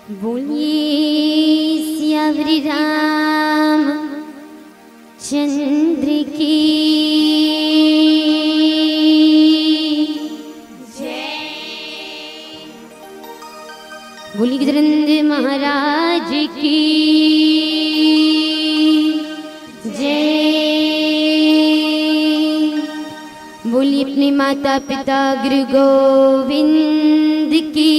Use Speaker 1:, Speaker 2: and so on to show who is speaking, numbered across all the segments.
Speaker 1: बोलिए सियावरी राम चंद्र की जय। बोलिए गजेंद्र महाराज की जय। बोलिए अपने माता पिता गुरु गोविंद की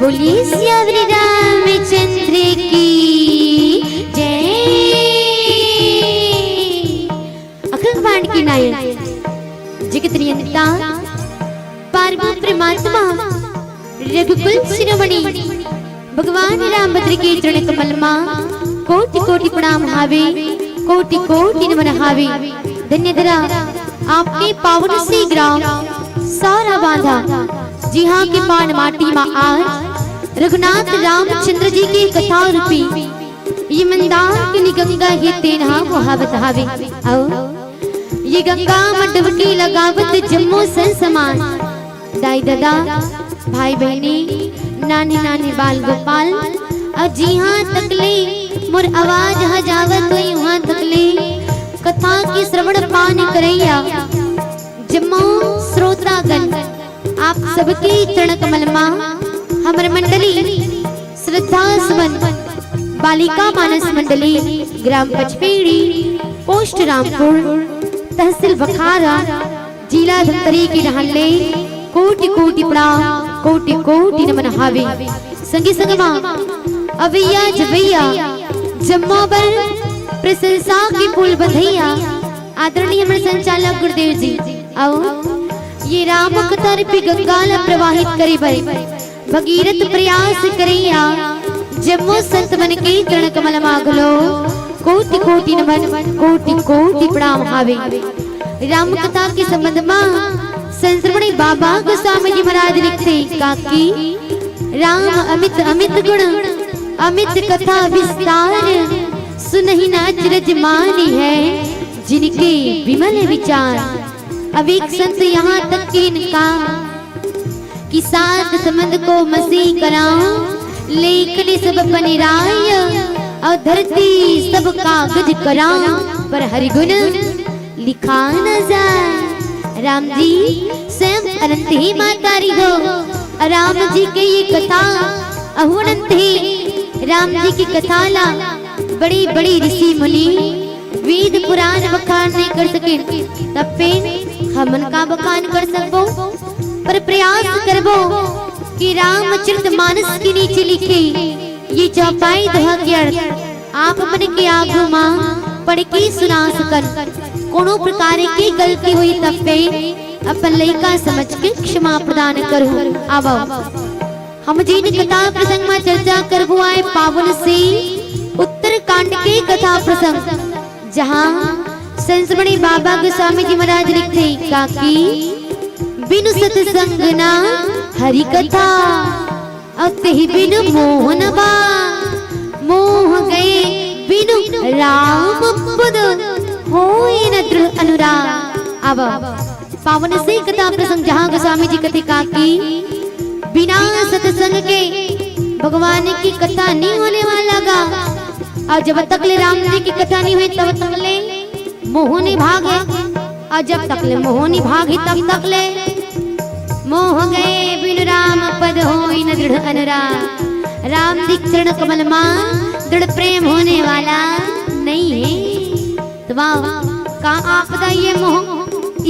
Speaker 1: बोलिए सियावरी रामचंद्र की जय। अखिल ब्रह्मांड के नायक जगत नियंता पार्वती परमात्मा रघुकुल शिरोमणि भगवान रामभद्र के चरण कमल में कोटि कोटि प्रणाम हावे, कोटि कोटि नमन हावे। धन्यधरा आपने पावन से ग्राम सारा बांधा। जी हाँ के पान माटी में आज रघुनाथ रामचंद्र जी की कथा रूपी ये मंदार की गंगा ही तेना वहावत हावे। आओ ये गंगा मडवटी लगावत जम्मू सन समान। दाई दादा भाई बहने नानी नानी बाल गोपाल जी हाँ तकले मोर आवाज हजावत हुई वहाँ तकले कथा की श्रवण पान करैया जम्मू श्रोतागण आप सबके चरण कमल में हमर मंडली श्रद्धा सुमन बालिका मानस मंडली ग्राम पचपेड़ी पोस्ट रामपुर तहसील बखारा जिला धमतरी के रहले कोटि कोटि प्रणाम, कोटि कोटि नमन हावे। संगी संगमा अवैया जवैया जम्मू पर प्रशंसा के पुल बंधैया आदरणीय हमर संचालक गुरुदेव जी। आओ ये राम कथा रूपी गंगा प्रवाहित करे बर भगीरथ प्रयास करैया जम्मू संत मन के चरण कमल मागलो कोटि कोटि नमन, कोटि कोटि प्रणाम हावे। राम कथा के संबंध में संश्रवणी बाबा गोस्वामी जी महाराज लिखते काकी राम अमित अमित गुण अमित कथा विस्तार सुनहि ना अचरज मानी है जिनके विमल विचार। अब एक संत यहाँ तक के इनका कि सात समंद को मसीह कराऊं लेखन सब बनिराय और धरती सब कागज कराम, पर हरि गुण लिखा न जाए। राम जी स्वयं अनंत ही माता री हो। राम जी के ये कथा अहुनंत ही राम जी की कथा ला बड़ी बड़ी ऋषि मुनि वेद पुराण बखान नहीं कर सके, तब पे हमन का बखान कर सकबो। पर प्रयास करबो कि रामचरितमानस के नीचे लिखे ये चौपाई दोहा के अर्थ आप मन के आगू मां पढ़ के सुना सकन। कोनो प्रकार की गलती हुई तब पे अपन लइका समझ के क्षमा प्रदान करूं। आवो हम जिन कथा प्रसंग में चर्चा करबो आए पावन से उत्तरकांड के कथा प्रसंग, जहां संस्मरणीय बाबा गोस्वामी जी महाराज लिखते काकी बिनु सत्संग ना हरि कथा, अते ही बिनु मोहन बा मोह गए बिनु राम पद होई न दृढ़ अनुराग। अब पावन से कथा प्रसंग जहाँ गोस्वामी जी कहते काकी बिना सत्संग के भगवान की कथा नहीं होने वाला गा। और जब तक ले राम जी की कथा नहीं हुई तब तक ले मोह नहीं भागे, और जब तक ले मोह नहीं भागी तब तक ले मोह गए बिनु राम पद होई न दृढ़ अनुराग। राम जी चरण कमल मां दृढ़ प्रेम होने वाला नहीं है। तो का आपदा ये मोह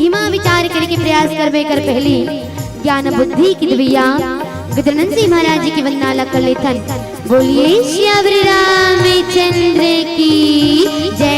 Speaker 1: इमा विचार करके प्रयास करबे कर पहली ज्ञान बुद्धि की दिव्या गजानन जी महाराज जी की वंदना कर लेथन। बोलिए श्री रामचंद्र की जय।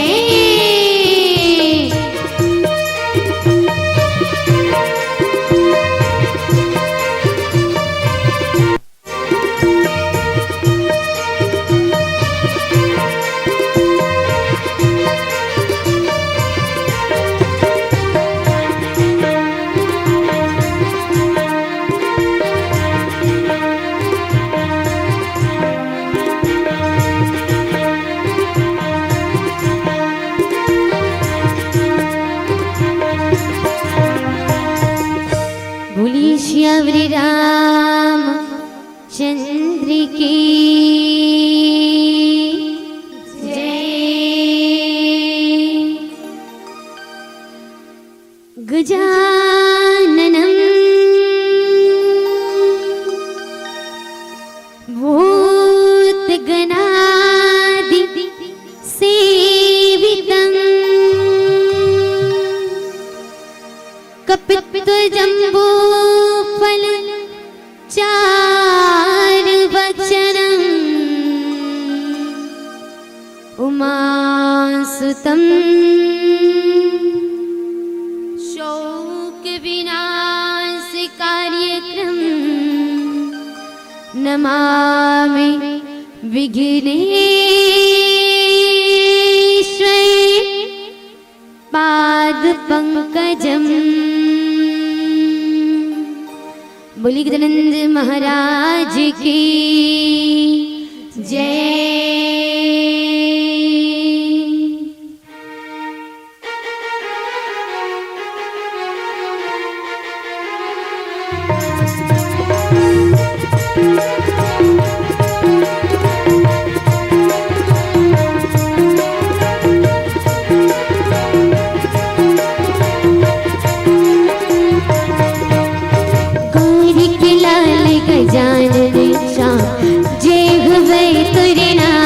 Speaker 1: श्री राम चंद्र की जय। गजाननं भूतगणादि सेवितं कपित्वजम्बो फल चार वचनम् उमासुतं शोक विनाश कार्यक्रम नमामि विघ्नेश्वर पाद पंकजम्। बोली गजानंद महाराज की जय। गजानन श्याम जय हुए तुरे नाम।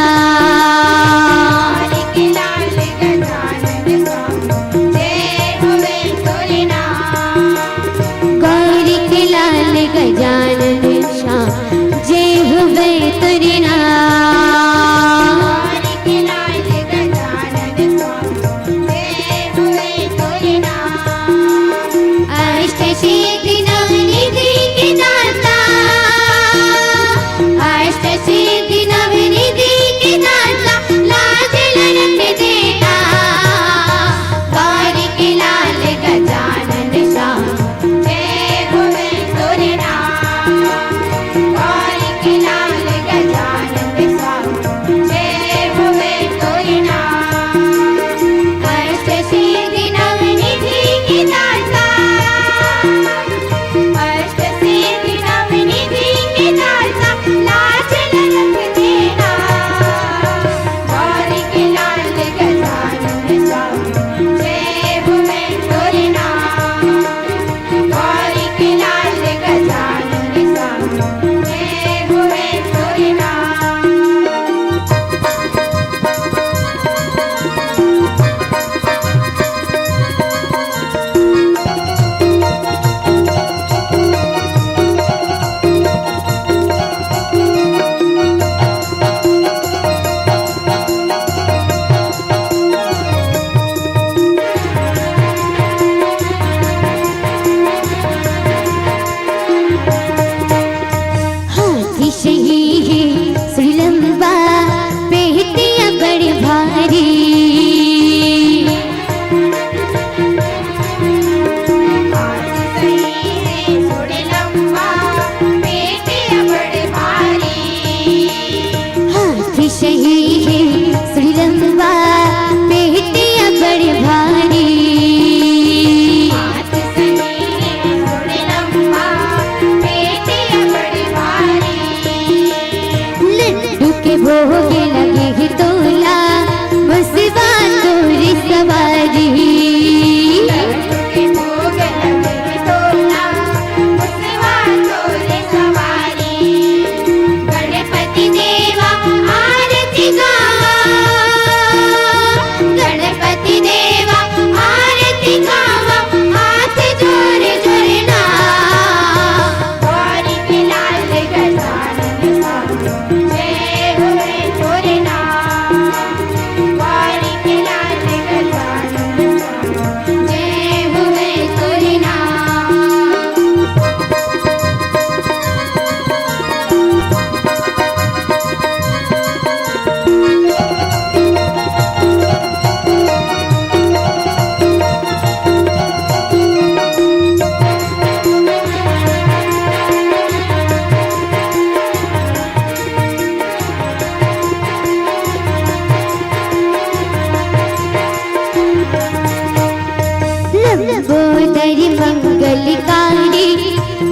Speaker 1: मंगलकारी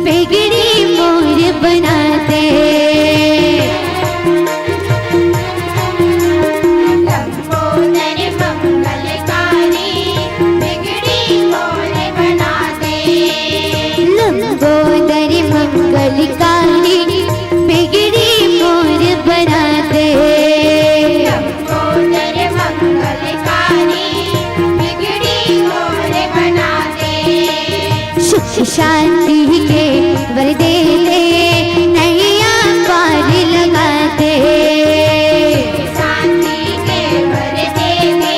Speaker 1: बिगड़ी मोर बना दे।
Speaker 2: लंबोदर मंगलकारी बिगड़ी मोर बना दे।
Speaker 1: लंबोदर मंगलकारी बिगड़ी मोर बना दे।
Speaker 2: लंबोदर मंगलकारी बिगड़ी मोर बना दे।
Speaker 1: सुख शांति के वर दे दे नैया पार लगा दे।
Speaker 2: शांति के वर दे दे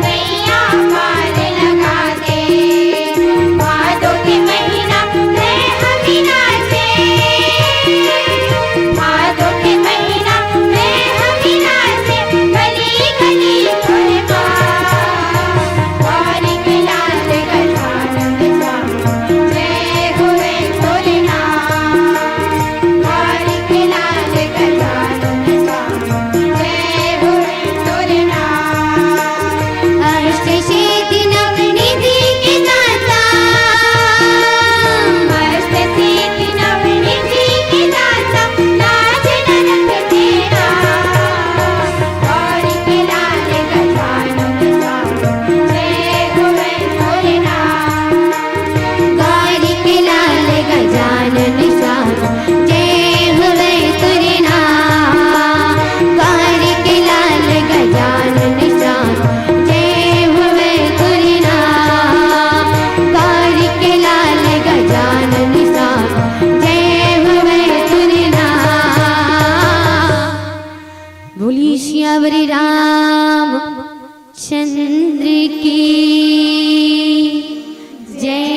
Speaker 2: नैया पार लगा दे। भादों के महीना में हमी नाचे। भादों के महीना में हमी नाचे। गली गली तोरे गौरी के लाल गजानन स्वामी जय होवे तोरे नाम। गौरी के लाल गजानन स्वामी जय होवे तोरे नाम।
Speaker 1: अष्ट सिद्धि नवनिधि के दाता।
Speaker 2: अष्ट सिद्धि नवनिधि के दाता लाज न रखते नाम। गौरी के लाल गजानन स्वामी जय होवे तोरे नाम।
Speaker 1: गौरी के लाल गजानन स्वामी जय होवे तोरे नाम। गौरी के लाल गजानन स्वामी जय होवे तोरे नाम। गौरी के लाल गजानन स्वामी जय होवे तोरे नाम। बोली श्यावरी राम चंद्र की जय।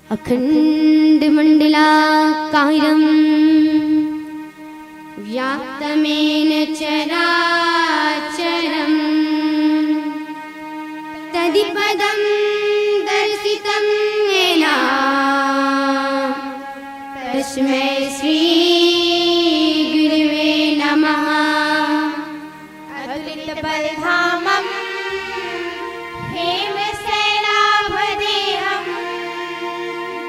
Speaker 1: अखंड मंडलाकारं व्याप्तमेन चराचरं तदिपदं दर्शितं येन तस्मै श्री गुरुवे नमः।
Speaker 2: अद्वैतबलधामं हेमसेनाभदेहं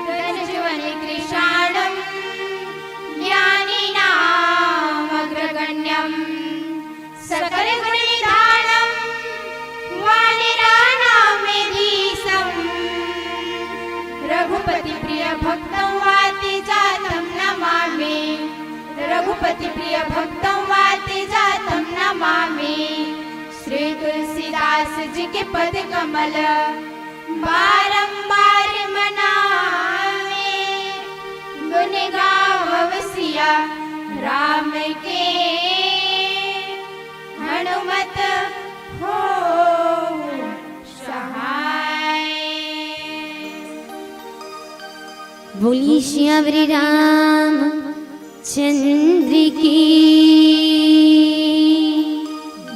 Speaker 2: गजवनकृशाणं ज्ञानिनामग्रगण्यं सकलगुणनिधानं वानराणामेधीशं रघुपतिप्रियभक्तं वातिजातं नमामि। रघुपतिप्रियभक्तं वातिजातं नमामि। श्री तुलसीदास जी के पद कमल बारंबार मनावे। गुण गावसिया राम के हनुमत हो सहाय।
Speaker 1: बोली श्यावरी राम चंद्र की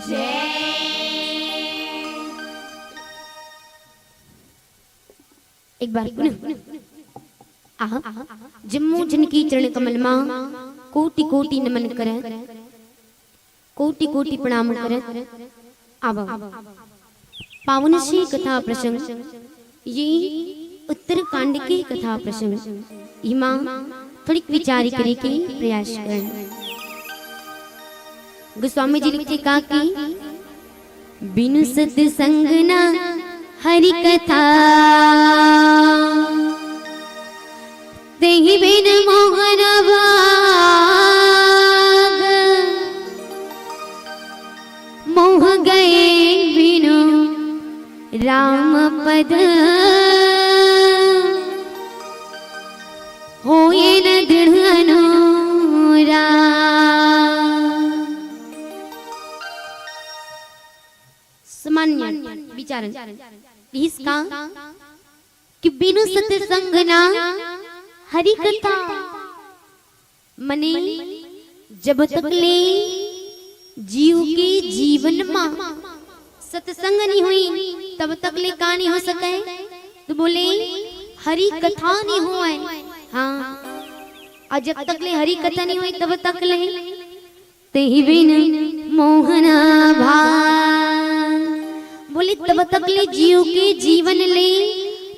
Speaker 2: जय।
Speaker 1: एक बार पुनः जम्मू जनकी चरण कमल मां कोटि कोटि नमन कर कोटि कोटि प्रणाम कर। आव पावन सी कथा प्रसंग ये उत्तरकांड की कथा प्रसंग इमा थोड़ी विचार करे के प्रयास करें। गोस्वामी जी लिखते का कि बिनु सत्संग ना हरि कथा तेहि बिन मोहन भाग मोह गए बिनु राम पद होए न दृढ़ अनुराग। सामान्य विचारण इसका कि बिनु सत्संग ना हरि कथा मने जब तक ले जीव के जीवन में सत्संग नहीं हुई तब तक ले का नहीं हो सके। तो बोले हरि कथा नहीं हुआ है। हाँ, और जब तक ले हरि कथा नहीं हुई तब तक ले ते बिन मोहन भाग। तब तक ले जीव के जीवन ले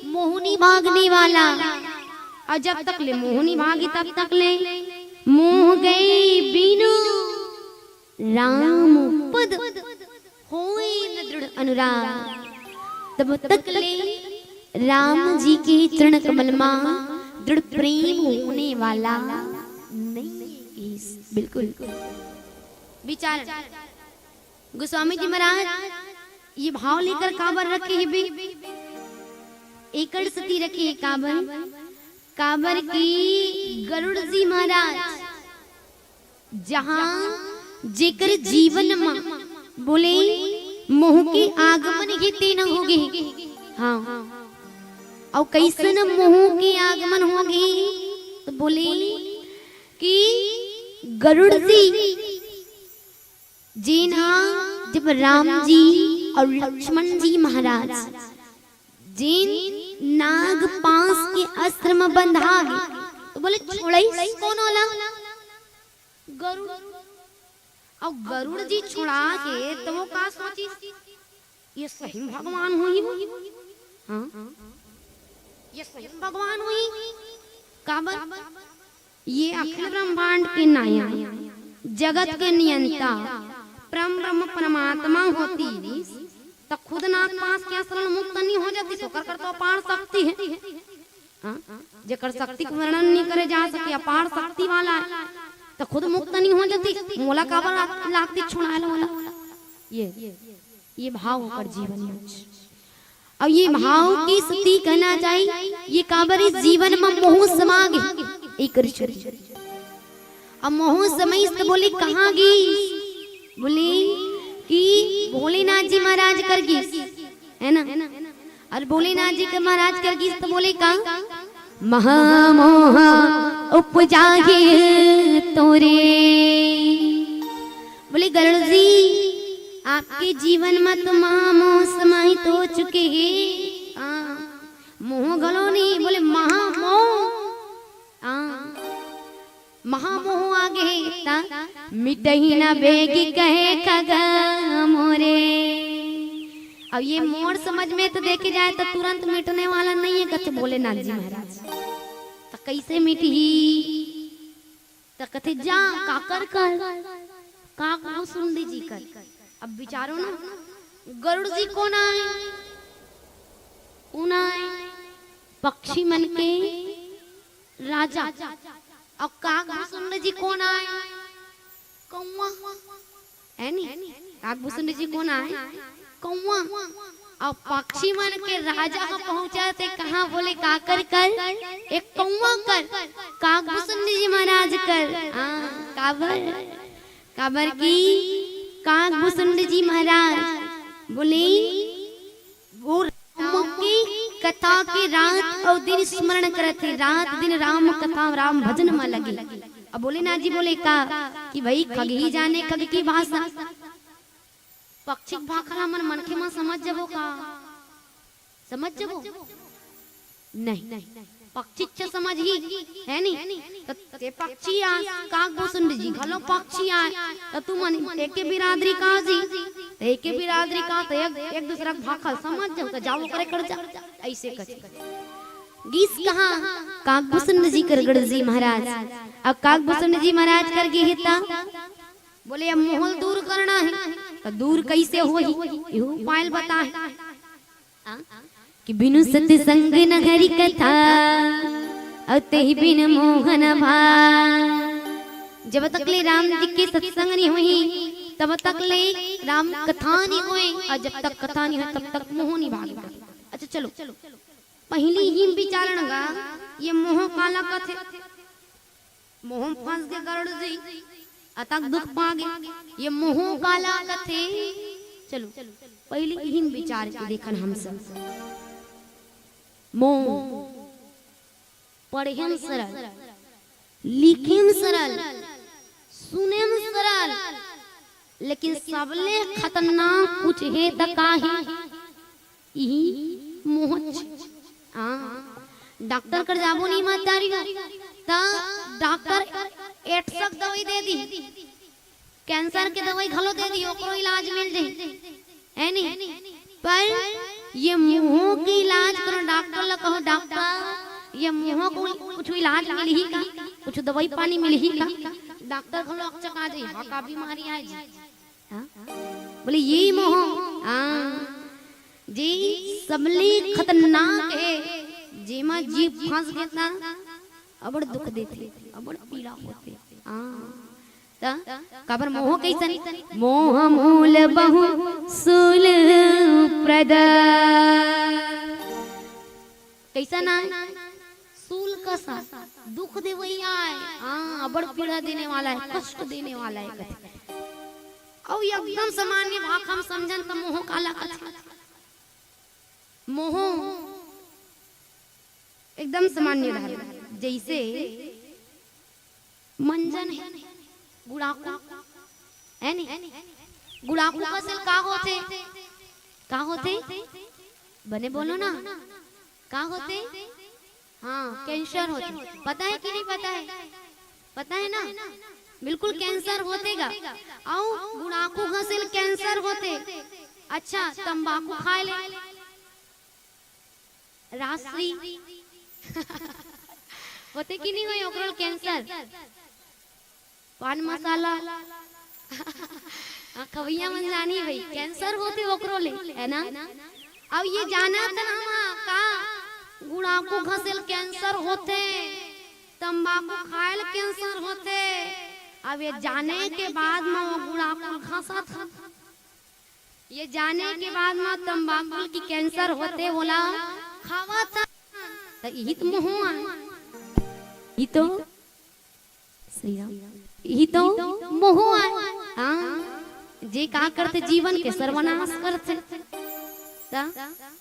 Speaker 1: मोहनी भागने वाला, और जब तक ले मोहनी भागी तब तक ले मोह गए बिनु राम पद होए न दृढ़ अनुराग। तब तक ले राम जी के चरण कमल में दृढ़ प्रेम होने वाला नहीं। बिल्कुल विचार गोस्वामी जी महाराज ये भाव लेकर काबर रखे है बे, एकड़ सती रखे है काबर, काबर की गरुड़ जी महाराज जहां जेकर जीवन में बोले मोह के आगमन ही तेन होगे। हाँ और कैसन मोह के आगमन होगे तो बोले कि गरुड़ जी जीना जब राम जी और लक्ष्मण जी महाराज जिन नाग पास के अस्त्र में बंधा गए तो बोले छोड़ाई कौन होला, गरुड़। और गरुड़ जी छुड़ा के तो वो का सोची ये सही भगवान हुई। हाँ ये सही भगवान हुई काबर, ये अखिल ब्रह्मांड के नायक जगत के नियंता परम ब्रह्म परमात्मा होती तो खुद नाग पास के शरण मुक्त नहीं हो जाती तो कर तो अपार शक्ति है। जेकर शक्ति का वर्णन नहीं करे जा सके, अपार शक्ति वाला है तो खुद मुक्त नहीं हो जाती, मोला काबर लागती छुड़ाए वाला। ये भाव होकर जीवन में, और ये भाव की स्थिति कहना चाहिए ये काबर इस जीवन में मोह समा गई एक ऋषि। अब मोह समय से बोले कहाँ गई, बोले कि भोलेनाथ जी महाराज कर गई है ना, और भोलेनाथ जी के महाराज कर गई तो बोले कहाँ महामोह उपजागे तोरे। बोले गरुड़ जी आपके जीवन में तो महामोह समाहित हो चुके हैं। मोह गलो नहीं, बोले महामोह, महामोह आगे मिटही न बेगी कहे खगा मोरे। अब ये मोर समझ में तो देखे जाए तो तुरंत मिटने वाला नहीं है कथे भोलेनाथ जी महाराज। तो कैसे मिटी तो कथे जा काकर कर का सुन जी कर। अब विचारो ना गरुड़ जी कौन आए, कौन आए पक्षी मन के राजा, और काकभूषुंड जी कौन आए, कौवा है नी, काकभूषुंड जी कौन आए, कौवा। और पक्षी मन के राजा को पहुंचाते कहाँ, बोले काकर कर एक कौवा कर, काकभूषुंड जी महाराज कर। काबर काबर की काकभूषुंड जी महाराज बोले वो राम की कथा के रात और दिन स्मरण करते, रात दिन राम कथा राम भजन में लगे। अब भोलेनाथ जी बोले का कि भाई खग ही जाने खग की भाषा, पक्षी भाखला मन मनखे में समझ जबो का, समझ जबो नहीं, पक्षी समझ ही है नहीं तो ते पक्षी आ काकभूषुंड जी घलो पक्षी आए तो तू मन एके बिरादरी का जी तो एके बिरादरी का तो एक दूसरा भाखल समझ जाओ तो जाओ करे कर जा ऐसे कछ गीस कहा काकभूषुंड जी कर गढ़ जी महाराज। अब काकभूषुंड जी महाराज कर गए हिता बोले अब मोह दूर करना है तो दूर कैसे हो ही उपाय बता कि बिनु सत्संग न हरि कथा अते ही बिन मोहन भाव। जब तक ले राम जी के सत्संग नहीं हुई तब तक ले राम कथा नहीं हुई, और जब तक कथा नहीं हुई तब तक मोह नहीं भागेगा। अच्छा चलो पहले ही विचारण गा ये मोह काला कथे, मोह फंस के गरुड़ जी अतक दुख पागे, ये मोह काला कथे। चलो पहले ही विचार के देखन हम सब मोह पढ़ेम सरल, लिखेम सरल, सुनेम सरल, लेकिन सबले खतरनाक कुछ है दकाही मोह। डॉक्टर कर जाबो नहीं मातारी ता डॉक्टर 800 दवाई दे दी, कैंसर के दवाई घलो दे दी, ओकरो इलाज मिल जाई है नहीं, पर ये मुंह की इलाज करो, डॉक्टर ला कहो डॉक्टर ये मुंह को कुछ इलाज मिल ही का, कुछ दवाई पानी मिल ही का, डॉक्टर को लोग चका जाई हाँ का बीमारी है जी, हाँ बोले ये मोह हाँ जी सबले खतरनाक है, जेमा जीभ फंस गया ना अबड़ दुख देते अबड़ पीड़ा होते हाँ कबर मोह कैसन मोह मूल बहु सूल प्रद कैसा ना सूल का सा दुख दे वही आए हाँ अबड़ पीड़ा देने वाला है, कष्ट देने वाला है। और एकदम सामान्य भाग हम समझन तो मोह काला कथा, मोह एकदम सामान्य रहा, जैसे मंजन है गुड़ाकू है नहीं, गुड़ाकू का सेल का होते बने बोलो ना का होते हाँ कैंसर होते, पता है कि नहीं पता है, पता है ना बिल्कुल कैंसर होतेगा। और गुड़ाकू का सेल कैंसर होते, अच्छा तंबाकू खाए ले राष्ट्री होते कि नहीं हो ओकरल कैंसर, पान मसाला खवैया मन जानी भाई कैंसर होते ओकरो ले है ना। अब ये जाना था ना का गुड़ाकू घसेल कैंसर होते, तंबाकू खायल कैंसर होते, अब ये जाने के बाद में वो गुड़ाकू घसा था, ये जाने के बाद में तंबाकू की कैंसर होते बोला खावा था, तो यही तो मोह ये तो श्री राम यही तो मोह हाँ जे का करते जीवन के सर्वनाश करते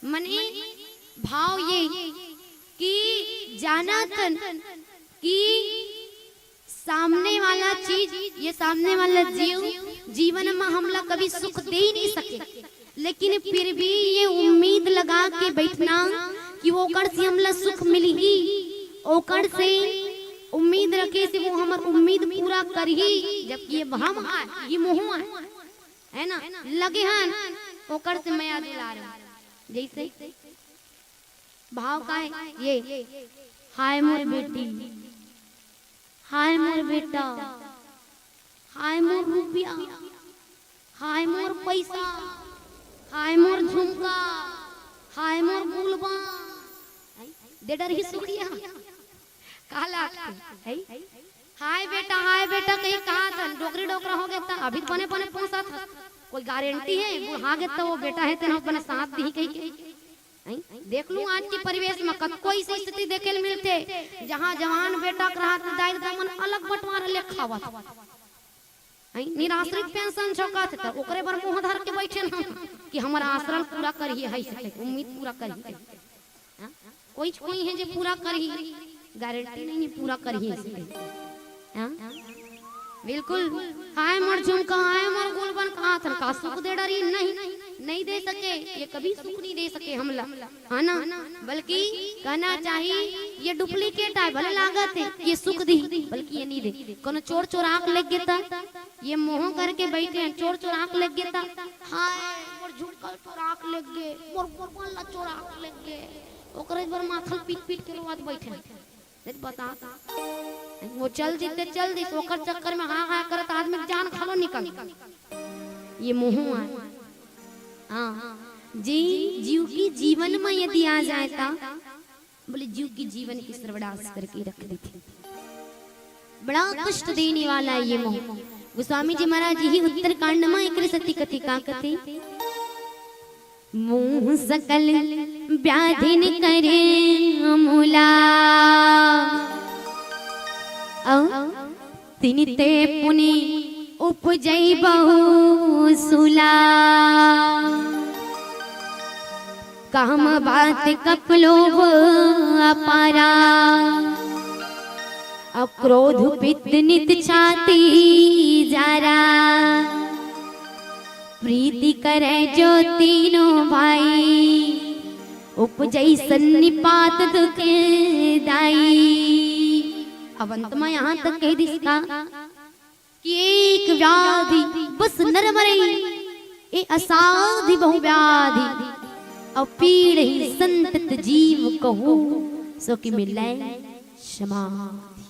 Speaker 1: मने भाव ये कि जानातन कि सामने वाला चीज ये सामने वाला जीवन में हमला कभी सुख दे ही नहीं सके, लेकिन फिर भी ये उम्मीद लगा के बैठना कि वो कर से हमला सुख मिलेगी, ओकर से उम्मीद रखे से वो हमार उम्मीद पूरा कर ही, जबकि ये भ्रम है ये मोह है ना लगे हन ओकर से मैं दिला रहा जैसे भाव का है ये हाय मोर बेटी हाय मोर बेटा हाय मोर रुपया हाय मोर पैसा हाय मोर झुमका हाय मोर गुलबा डेडर ही सुखिया काला है हाय बेटा कहीं कहा था डोकरी डोकरा हो गया था अभी बने बने पहुंचा था, कोई गारंटी है बुढ़ा गए तो वो बेटा है तेना बने साथ दी कहीं देख लूं आज की परिवेश में कोई सी स्थिति देखे मिलते जहां जवान बेटा रहा दाई दामन अलग बंटवारा ले खावा निराश्रित पेंशन छका थे तो ओकरे पर मुंह धर के बैठे ना कि हमारा आश्रम पूरा करिए है उम्मीद पूरा करिए, कोई है जो पूरा करिए गारंटी नहीं है पूरा करिए बिल्कुल हाय मोर झुमका हाय मोर गुलबन कहा था का सुख दे डरी नहीं दे सके, ये कभी सुख नहीं दे सके हमला है ना, बल्कि कहना चाहिए ये डुप्लीकेट है भले लागत है ये सुख दी बल्कि ये नहीं दे। कोनो चोर चोराक लग गया ये मोह करके बैठे हैं चोर चोराक लग गया हाय मोर झुमका चोराक लग गए मोर गुलबन चोराक लग गए ओकरे पर माथल पीट के रोवत बैठे बता वो चल दी ओकर चक्कर में हाँ करत आदमी की जान खालो निकल, ये मोह है हाँ जी जीव की जीवन में यदि आ जाए ता बोले जीव की जीवन की सर्वनाश करके रख दी थी, बड़ा कष्ट देने वाला है ये मोह। गोस्वामी जी महाराज ही उत्तरकांड में एक सती कथी का कथी मोह सकल व्याधिन करे मूला तिनिते पुनि उपजई बहु सुला काम बात कपलोभ अपारा अक्रोध पित्त नित छाती जारा प्रीति करे जो तीनों भाई उपजई सन्निपात दुख दाई। अब अंत में यहाँ तक कह दिसका कि एक व्याधि बस नर मरे ए असाधि बहुव्याधि और पीड़ ही संतत जीव कहू सो कि मिले समाधि।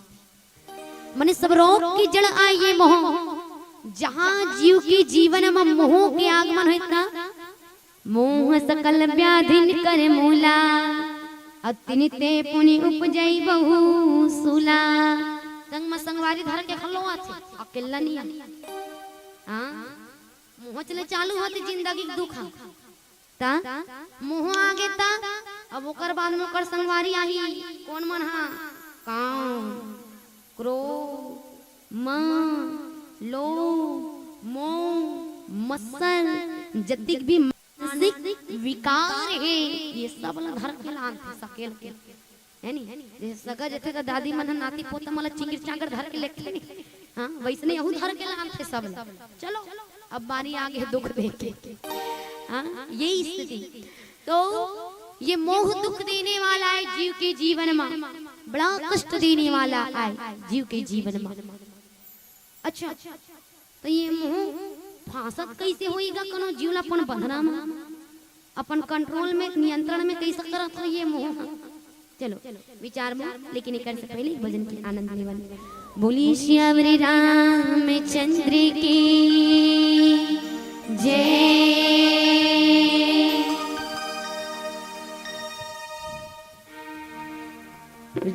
Speaker 1: मन सब रोग की जड़ आइए मोह, जहां जीव की जीवन में मोह के आगमन होता, मोह सकल व्याधि कर मूला, अतिनिते पुनि उपजई बहु सुला। संग में संगवारी धर के खलो आथे अकेला नहीं हां मोह चले चालू होती जिंदगी के दुख ता मोह आगे ता अब ओकर बाद में ओकर संगवारी आही कौन मन हा काम क्रोध मान लोभ मोह मत्सर जतिक भी मानसिक विकार है ये सब ला धर के लान सकेल के है नी जैसे सगा जथे का दादी मन नाती पोता मला चिंगिर चांगर धर के लेके हां वैसने यहू धर के लान थे सब। चलो अब बारी आगे दुख देखे हां यही स्थिति तो ये मोह दुख देने वाला है जीव के जीवन में, बड़ा कष्ट देने वाला है जीव के जीवन में। अच्छा तो ये मोह फांसत कैसे होएगा कोनो जीवला अपन बंधना में अपन कंट्रोल में नियंत्रण में कैसे करत हो ये मोह। चलो विचार में लेकिन कर से पहले भजन की आनंद लेवन। बोली श्यावरी रामचंद्र की जय।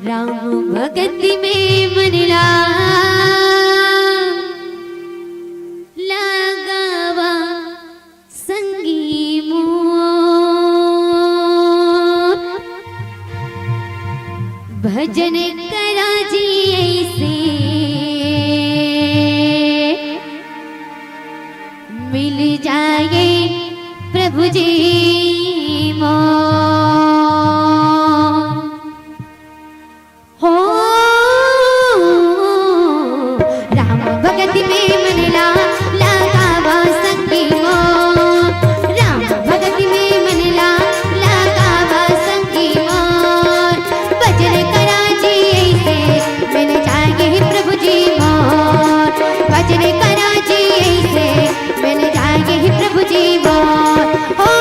Speaker 1: राम भगति में मन लगावा संगी मोर, भजन करा जी ऐसे मिल जाए प्रभु जी मोर। हो राम भगति में मन लगावा संगी मोर, राम भगति में मन लगावा संगी मोर, भजन करा जी ऐसे मिल जाए प्रभु जी मोर, भजन करा जी ऐसे मिल जाए प्रभु जी मोर। हो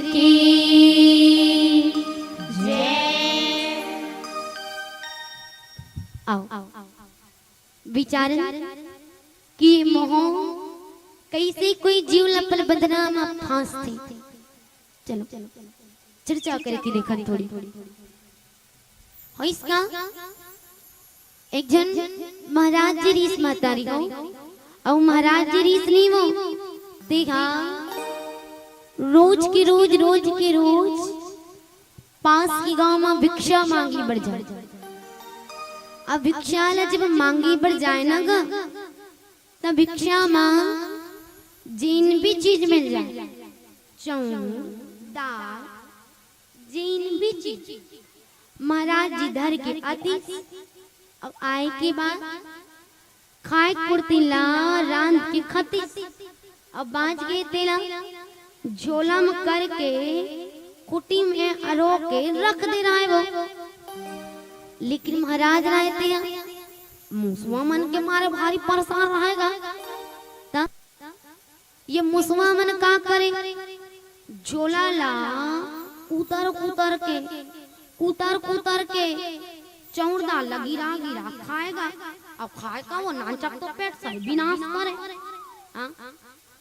Speaker 1: की
Speaker 2: जय।
Speaker 1: आओ विचारन कि मोह कैसे कोई जीव अपन बंधना में फांस थी। चलो चर्चा करके देखा थोड़ी हो इसका। एक जन महाराज जी रीस मातारी हो और महाराज जी रीस नहीं हो देखा रोज के रोज पास की गांव में भिक्षा मांगी बढ़ जाए। अब भिक्षा ला जब मांगी बढ़ जाए ना गा तब भिक्षा में जिन भी चीज मिल जाए चाउर दाल जिन भी चीज महाराज जी धर के आती। अब आए के बाद खाए कुर्ती ला रांध के खती। अब बाज गए तेला झोला में करके कुटी में अरो के रख दे रहा है वो। लेकिन महाराज रहते हैं मुसवा मन के मारे भारी परेशान रहेगा। ता ये मुसवा मन का करे झोला ला उतर के चौड़ दाल लगी गिरा खाएगा। अब खाएगा वो नाचक तो पेट से विनाश करे।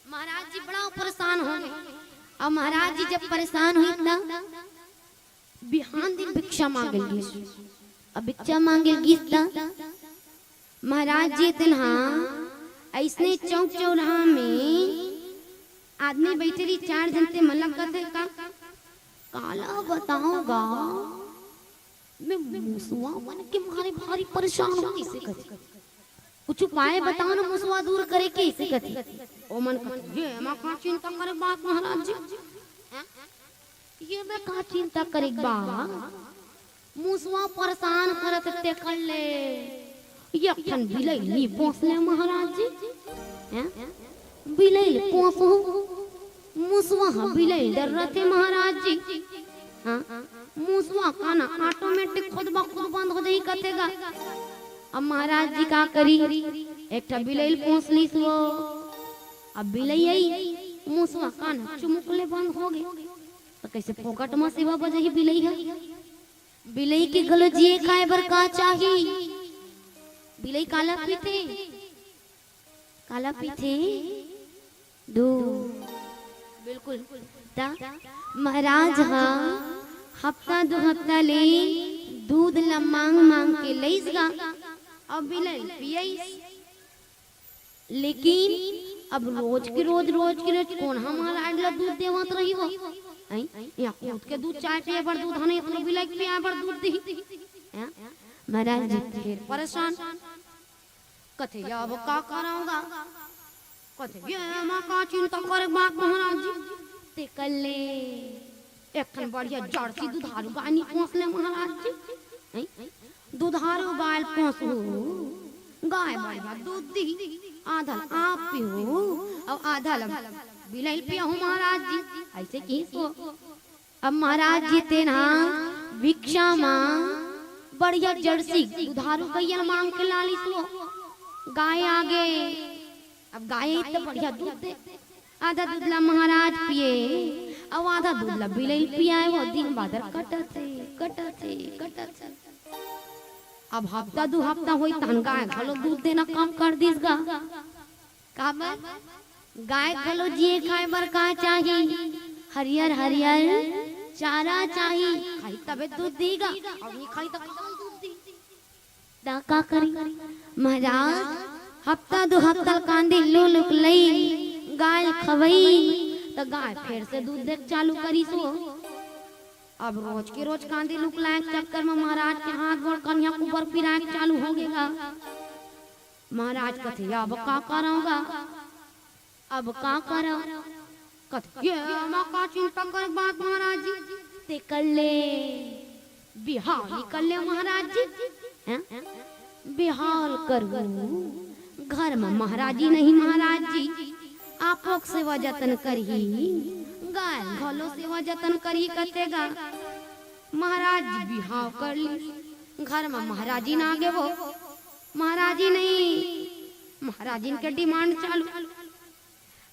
Speaker 1: महाराज जी बड़ा परेशान हो गए। अब महाराज जी जब परेशान हुई ना बिहान दिन भिक्षा मांगेगी। अब भिक्षा मांगेगी महाराज जी तिन्हा ऐसने चौक चौराहा में आदमी बैठे रही 4 जनते मलक कथे का काला बताऊंगा मैं मुसवा मन के मारे भारी परेशान हूं। कैसे कथे कुछ उपाय बताओ ना मुसवा दूर करे कैसे कथे। ओ मन कथे ये मैं का चिंता करे बात महाराज जी। ये मैं का चिंता करे बात मुसवा परेशान करत ते कर ले ये खन बिलाई नी पोस ले महाराज जी। हैं बिलाई पोसो मुसवा बिलाई डर रहे महाराज जी। हाँ मुसवा खाना ऑटोमेटिक खुद ब खुद बंद हो जाई कथेगा। अब महाराज जी का करी एक बिलाई पोस ली सो। अब बिलाई आई मुसवा खाना चुमुकले बंद हो गए। तो कैसे फोकट में सेवा बजही बिलाई है। बिलाई के गलो जिए खाए बर का चाहिए। बिलाई काला पीते दूध बिल्कुल ता महाराज हाँ हफ्ता 2 हफ्ता ले दूध ला मांग के लईसगा। अब बिलाई पियई लेकिन अब रोज के रोज कौन हमारा ला दूध देवत रही हो। या खुद के दूध चाय पिए बर दूध हने इतना बिलाई पिए बर दूध दी। महाराज जी फिर परेशान कथे या अब का कराऊंगा कथे ये मां का चिंता करे बात महाराज जी ते कल्ले एकन बढ़िया जर्सी दुधारू गानी पोस ले महाराज जी। दुधारू गाय पोसू गाय बढ़िया दूध दी आधा आप पियो और आधा बिलाई पियो महाराज जी। ऐसे की सो अब महाराज जी तेना भिक्षा मां बढ़िया जर्सी दुधारू गैया मांग के लाली सो। गाय आगे अब गाय तो बढ़िया दूध दे आधा दूध ला महाराज पिए और आधा दूध ला बिलाई पियाए। वो दिन बादर कटते अब हफ्ता 2 हफ्ता होई तन गाय घलो दूध देना काम कर दीस गा। का गाय घलो जिए खाए बर का चाहिए हरियर चारा चाहिए। खाई तबे दूध देगा और नहीं खाई तो दूध दी दा का करी। महाराज हफ्ता 2 हफ्ता कांदे लुक लई गाय खवई तो गाय फिर से दूध दे चालू करी सो। अब रोज के रोज कांदे लुक लायक चक्कर में महाराज के हाथ गोड़ कन्या ऊपर पिराए चालू हो गएगा। महाराज कथे अब का कराऊंगा अब का करा कथे ये मां का चिंता कर बात महाराज जी ते कर ले बिहार निकल ले महाराज जी। बिहार करू घर में महाराजी नहीं महाराज जी आप लोग सेवा जतन करी गाय घलो सेवा जतन करी कतेगा। महाराज जी बिहाव कर ली घर में महाराजी ना आगे वो महाराजी नहीं महाराजी के डिमांड चालू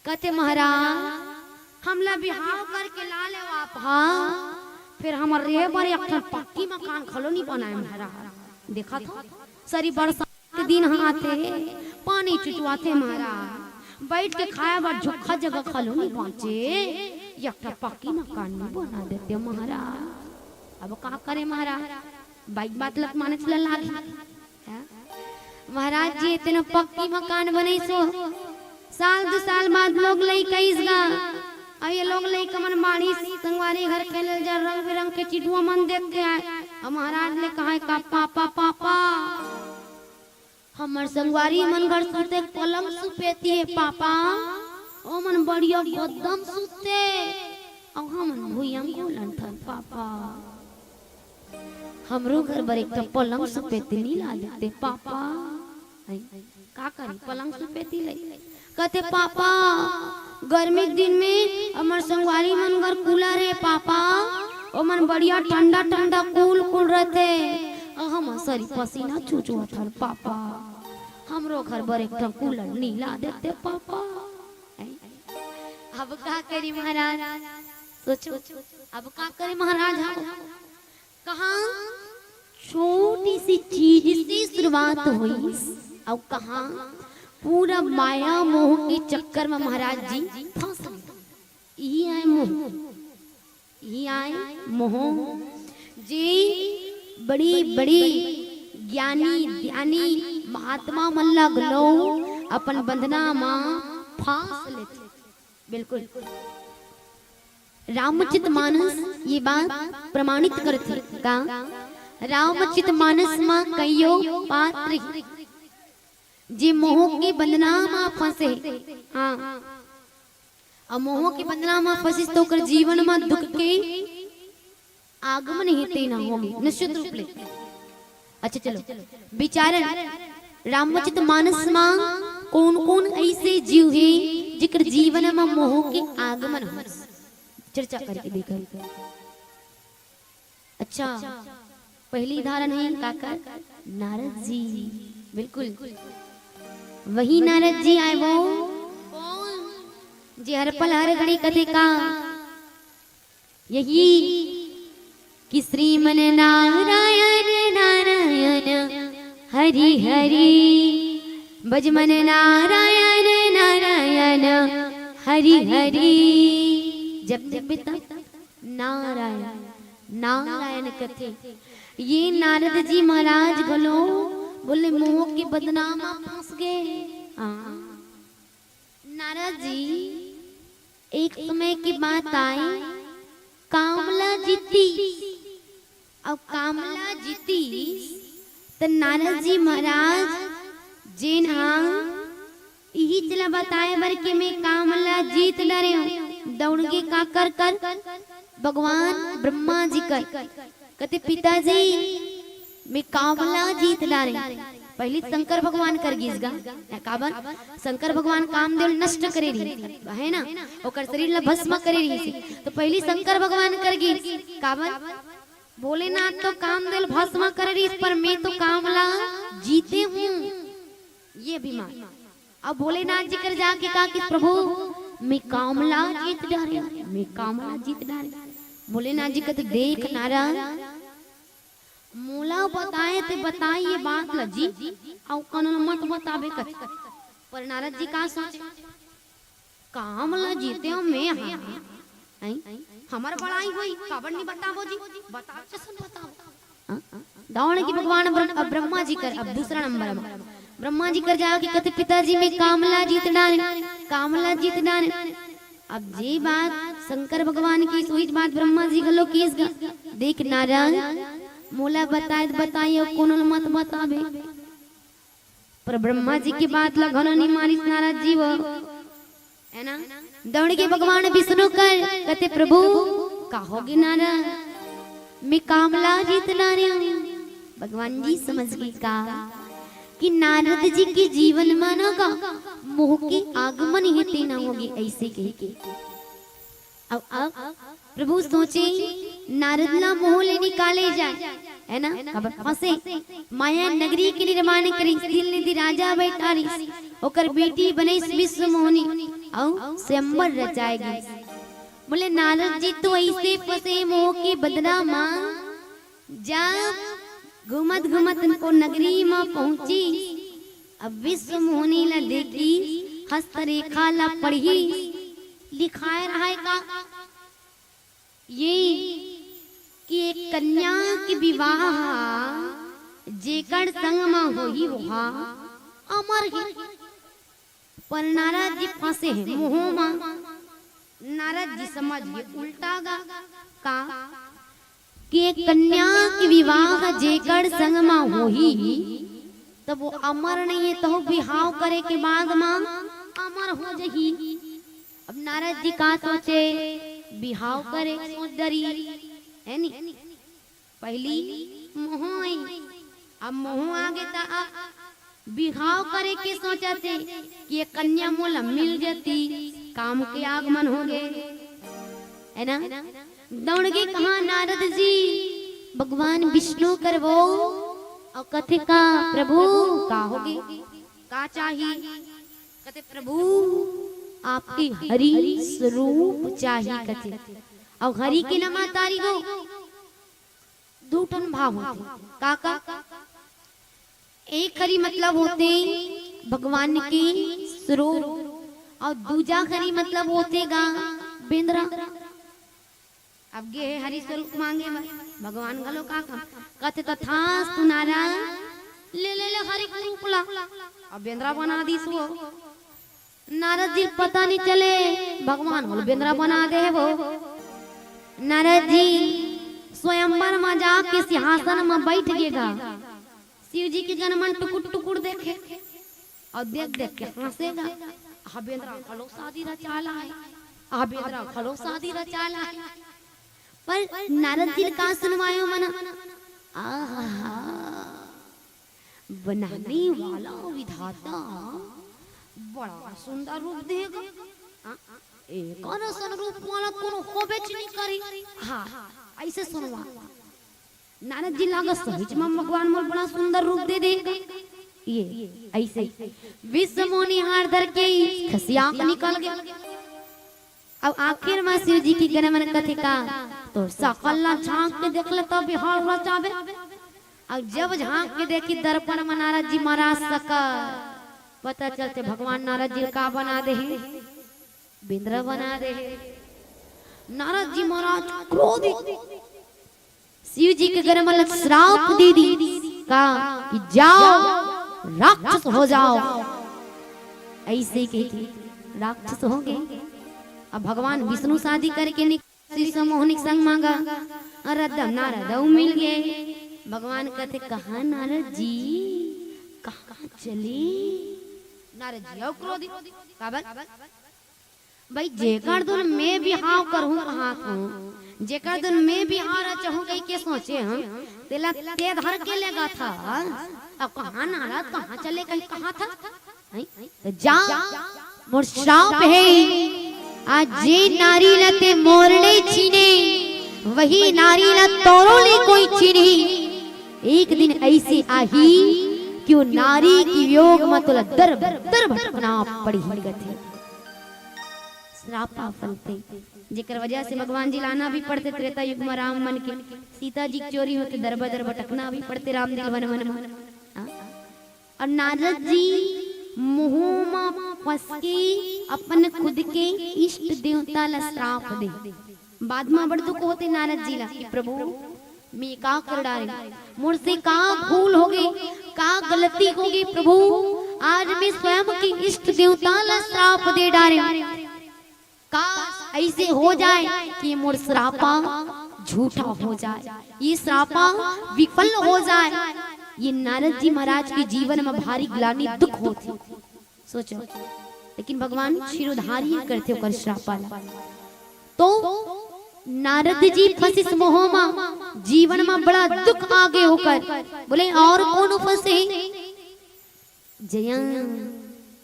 Speaker 1: कहते महाराज हमला बिहाव करके ला ले आप
Speaker 3: हाँ फिर हमार रे बारे एक पक्की मकान खलो नहीं बनाए महाराज। देखा था सारी बरसात के दिन आते पानी चुचवाते महाराज, बैठ के खाया बार झोखा जगह खलो नहीं पहुंचे, एक पक्की मकान नहीं बना देते महाराज। अब का करे महाराज, बाइक बात लग माने चला लागी महाराज जी। इतने पक्की मकान बने सो साल 2 साल बाद लोग लई कईसगा अब ये लोग लई कमन बाड़ी संगवारी घर के ले जा रंग बिरंग के चिटुआ मन देख के आए। अब महाराज ले कहा का पापा पापा हमर संगवारी मन घर सुते पलंग सुपेती है पापा, ओ मन बढ़िया गद्दम सुते और हमन भुयंग गोलन था पापा, हमरो घर पर एक पलंग सुपेती नहीं ला देते पापा। का करी पलंग सुपेती ले कहते पापा गर्मी के दिन में हमार संगवारी मन घर कूलर है पापा, ओ मन बढ़िया ठंडा ठंडा कूल कूल रहते, हम सरी पसीना चूचुआ था पापा, हमरो घर पर एक कूलर नहीं ला देते पापा। अब का करी महाराज, सोचो अब का करे महाराज। हम कहा छोटी सी चीज से शुरुआत हुई और कहा पूरा माया मोह के चक्कर में महाराज जी फंस गए। यही आए मोह, यही आए मोह जी। बड़ी बड़ी ज्ञानी ध्यानी महात्मा मन लगलो अपन बंधना मां फांस लेते। बिल्कुल रामचरितमानस ये बात प्रमाणित करती का रामचरितमानस मां कईयो पात्र जी मोह के बंधना में फंसे। हाँ अब मोह के बंधना में फंसे तो कर जीवन में दुख के आगमन हेते ना होगी निश्चित रूप ले। अच्छा चलो विचारण रामचरितमानस में कौन कौन ऐसे जीव है जिकर जीवन में मोह के आगमन हो, चर्चा करके देखा। अच्छा पहली उदाहरण है काका नारद जी। बिल्कुल वही नारद जी आए वो जी हर पल हर घड़ी कथे का यही कि श्रीमन नारायण नारायण हरि हरि भजमन नारायण नारायण हरि हरि। जब जब तक नारायण नारायण कथे ये नारद जी महाराज बोलो बोले मोह के बदनाम फंस गए। नारद जी एक समय की बात आई, कामला जीती। अब कामला जीती तो नारद जी महाराज जिन हाँ यही चला बताए बर के मैं कामला जीत डरे हूँ। दौड़ के का कर कर भगवान ब्रह्मा जी कर कहते पिताजी मैं कामला जीत डारे। पहले शंकर भगवान कर गीसगा काबर शंकर भगवान कामदेव नष्ट करे रही है ना, ओकर शरीर ला भस्म करे रही। तो पहले शंकर भगवान कर गीस काबर भोलेनाथ तो कामदेव भस्म करे रही, पर मैं तो कामला जीते हूँ ये अभिमान। अब भोलेनाथ जी कर जाके कहा कि प्रभु मैं कामला जीत डारे, मैं कामला जीत डारे। भोलेनाथ जी कहते देख नारायण मोला बताए थे बताइए बात लजी और कानून मत बताबे कथ। पर नारद जी का सोचे कामला जीते हो मैं हाँ हमार बड़ाई हुई काबर नहीं बताबो जी बताओ चसन बताओ। दौड़ की भगवान ब्रह्मा जी कर। अब दूसरा नंबर में ब्रह्मा जी कर जाके कहते पिताजी में कामला जीत डाले, कामला जीत डाले। अब जी बात शंकर भगवान की सोई बात ब्रह्मा जी गलो की देख नारायण मोला बताए बताइए कौन मत बताबे। पर ब्रह्मा जी की बात लगनो नहीं मारी नारद जी वो है ना। दौड़ के भगवान विष्णु कर कहते प्रभु कहोगे नारद मैं कामला जीत डाले। भगवान जी समझ गए का कि नारद जी के जीवन में ना का मोह के आगमन हेते ना होगी ऐसे कह के। अब प्रभु सोचे नारद ला मोह ले निकाले जाए है ना। खबर फंसे माया नगरी के निर्माण करी दिल निधि राजा बैठारी ओकर बेटी बने विश्व मोहनी और स्वयंवर रचाएगी। बोले नारद जी तो ऐसे फंसे मोह के बदला माँ, जब घुमत घुमत उनको नगरी में पहुंची, अब विश्व मोहनी ला देखी, हस्तरेखा ला पढ़ी, लिखाए रहा का ये कि एक कन्या के विवाह जेकर संग में होई वहा अमर है। पर नारद जी फंसे हैं मोह में। नारद जी समझ गए उल्टा गा का कि एक कन्या के विवाह जेकर संग में होई तब वो अमर नहीं है, तो विवाह करे के बाद मां अमर हो जाही। अब नारद जी का सोचे विवाह करे, सोच डरी है नी, पहली मोह आई, अब मोह आगे ता विवाह करे के सोचते कि ये कन्या मोला मिल जाती, काम के आगमन हो गए है ना। दौड़ के कहा नारद जी भगवान विष्णु करवो, और कथे का प्रभु का होगे का चाहिए, कथे प्रभु आपके हरि स्वरूप चाहिए, कथे और हरि के नमा तारी हो दूठन भाव होते का एक हरि मतलब होते भगवान के स्वरूप और दूजा हरि मतलब होते गा बिंद्रा। अब गे हरि स्वरूप मांगे भगवान गलो का कथे तो था सुनारा ले ले ले हरि स्वरूप ला, अब बिंद्रा बना दी सो। नारद जी पता नहीं चले भगवान बोल बिंद्रा बना दे वो। नारद जी स्वयंवर में जाके सिंहासन में बैठ गएगा, शिव जी के जनमन टुकुर टुकुर देखे और देख देख के हंसेगा। बेंद्रा खलो शादी रचाला है, बेंद्रा खलो शादी रचाला है। पर नारद जी का सुनवायो मना, आहा बनाने वाला विधाता बड़ा सुंदर रूप देगा, एक अनसन रूप वाला कोनो होबे नहीं करी। हाँ ऐसे सुनवा नारद जी लागा सहित में भगवान मोर बड़ा सुंदर रूप दे देगा। ये ऐसे विश्व मोनी हार धर के खसिया निकल गया। अब आखिर में शिव जी की गणमन कथे का तो सकल्ला झांक के देख ले तब बिहार रचावे। और जब झांक के देखी दर्पण में नारद जी महाराज सका, पता चलते भगवान नारद जी का बना दे, बिंद्र बना दे। नारद जी महाराज क्रोधित, शिव जी के घर में श्राप दे दी का कि जाओ राक्षस हो जाओ। ऐसे कहती राक्षस हो गए। अब भगवान विष्णु शादी करके मोहनिक संग मांगा, रदम नारद मिल गए। भगवान कहते कहा नारद जी कहाँ चले। नारद जी और क्रोधित भाई जेकर दुन मैं भी हाव करूं कहाँ हूँ, जेकर दुन मैं भी हारा चाहूँ कहीं के सोचे हम तेला ते धर के लेगा था। अब कहाँ नारद कहाँ चले, कहीं कहाँ था तो जा मोर श्राप है आज जे नारी लते मोरले छीने वही नारी ल तोरोले कोई छीने। एक दिन ऐसी आही क्यों नारी की योग मतला दर दर भटकना पड़ी गथे। श्रापा फलते जेकर वजह से भगवान जी लाना भी पड़ते त्रेता युग में राम मन के, सीता जी की चोरी होते दर बदर भटकना भी पड़ते राम दिल वन वन मन। और नारद जी मुंह में फंस के अपन खुद के इष्ट देवता ला श्राप दे। बाद में बड़ दुख होते नारद जी ला कि प्रभु मैं का कर डाले, मुझसे का भूल हो गई, का गलती हो गई प्रभु, आज मैं स्वयं की इष्ट देवता ला श्राप दे डाले। का ऐसे हो जाए कि मोर श्रापा झूठा हो जाए, ये श्रापा विफल हो जाए। ये नारद जी महाराज के जीवन में भारी ग्लानि दुख होती सोचो, लेकिन भगवान शिरोधारी करते होकर श्रापा तो नारद जी फंसे मोह में, जीवन में बड़ा दुख आगे होकर बोले और कौन फंसे जयन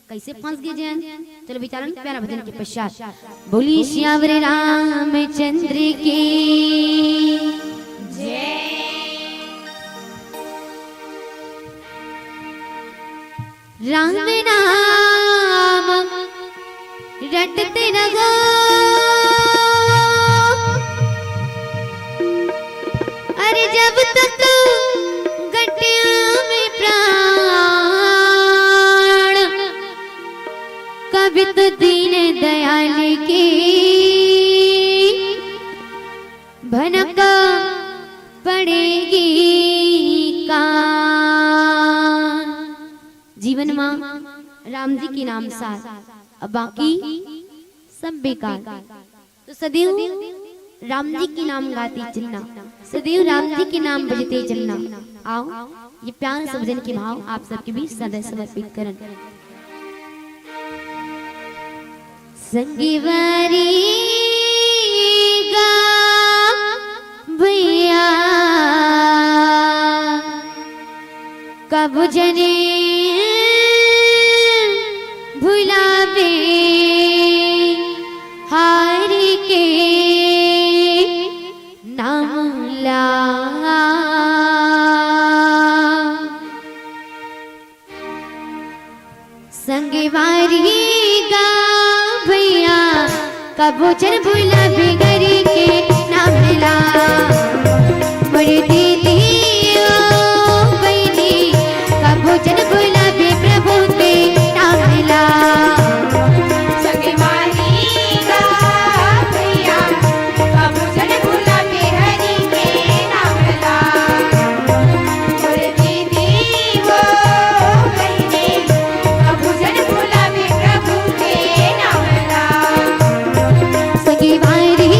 Speaker 3: कैसे फंस गए जयन। चलो विचारण प्यारा भजन के पश्चात बोली श्यावरे रामचंद्र की
Speaker 2: जय।
Speaker 3: राम नाम रटते रगो
Speaker 1: जब तक गटिया में प्राण कभी तो दीन दयाल की भनक पड़ेगी कान। जीवन में राम जी के नाम साथ अब बाकी सब बेकार। तो सदैव राम जी के नाम गाते चलना, सदैव राम जी के नाम बजते चलना। आओ ये प्यार से भजन के भाव आप सबके बीच सदैव समर्पित करन। संगीवारी गा भैया कब जने भुलावे हार के नाम ला। संगवारी गा भैया कबो चल भुलावे गरी के नाम ला। मोरे दीदी ओ बहनी कबो चल भुलावे प्रभु के नाम ला।
Speaker 2: संगवारी गा भैया कब जन भुलावे हरि के नाम ला। मोरे दीदी वो बहनी कब जन भुलावे प्रभु के नाम ला।
Speaker 1: संगवारी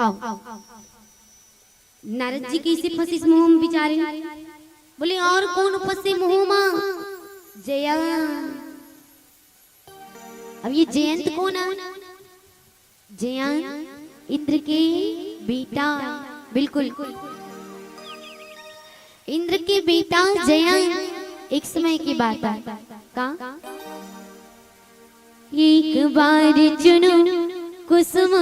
Speaker 3: आओ। नारद जी कैसे फंसी इस मुंह में बेचारे। बोले और कौन फंसे मुंह में? जयंत। अब ये जयंत कौन है? जयंत इंद्र के बेटा, बिल्कुल इंद्र के बेटा जयंत। एक समय की बात है का एक बार चुनो कुसुम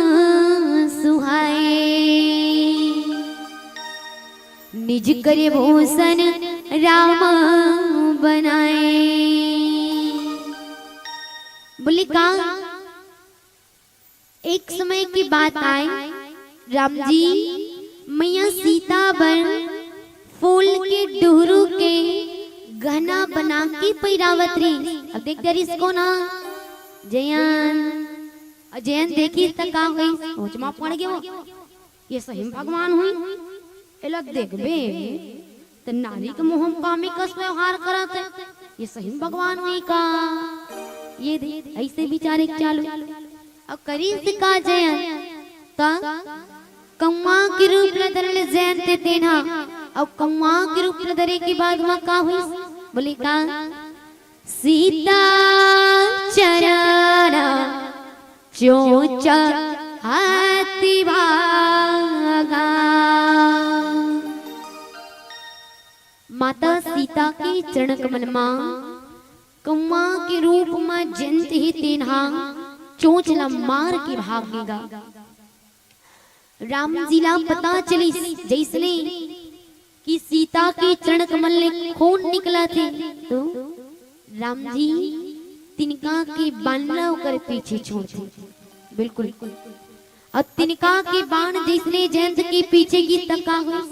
Speaker 3: सुहाए, निज करे भूषण राम बनाए। बोले का एक समय की बात आई, राम जी मैया सीता बन फूल के डुहरू के गहना बना के पैरावत रही। अब देखते रही इसको ना जयंत। जयंत देखी तक का हुई सोच में पड़ गया, ये सही में भगवान हुई। एला देख बे तो नारी के मुंह में कामी कस व्यवहार करत है, ये सही में भगवान हुई का। ये देख ऐसे बेचारे चालू अब करी का जयंत का कौवा के रूप में धरले जयंत तेना। अब कौवा के रूप में धरे के बाद में का हुई? बोले का सीता चरण चोच हाथी भागा। माता सीता के चरण कमल में कौवा के रूप में जयंत ही तेना चोंचला मार के भागेगा। राम जी ला पता चली जैसने कि सीता के चरण कमल में खून निकला थे, तो राम जी तिनका के बाण होकर पीछे छोड़ते। बिल्कुल और तिनका के बाण जिसने जयंत के पीछे की तका हुई।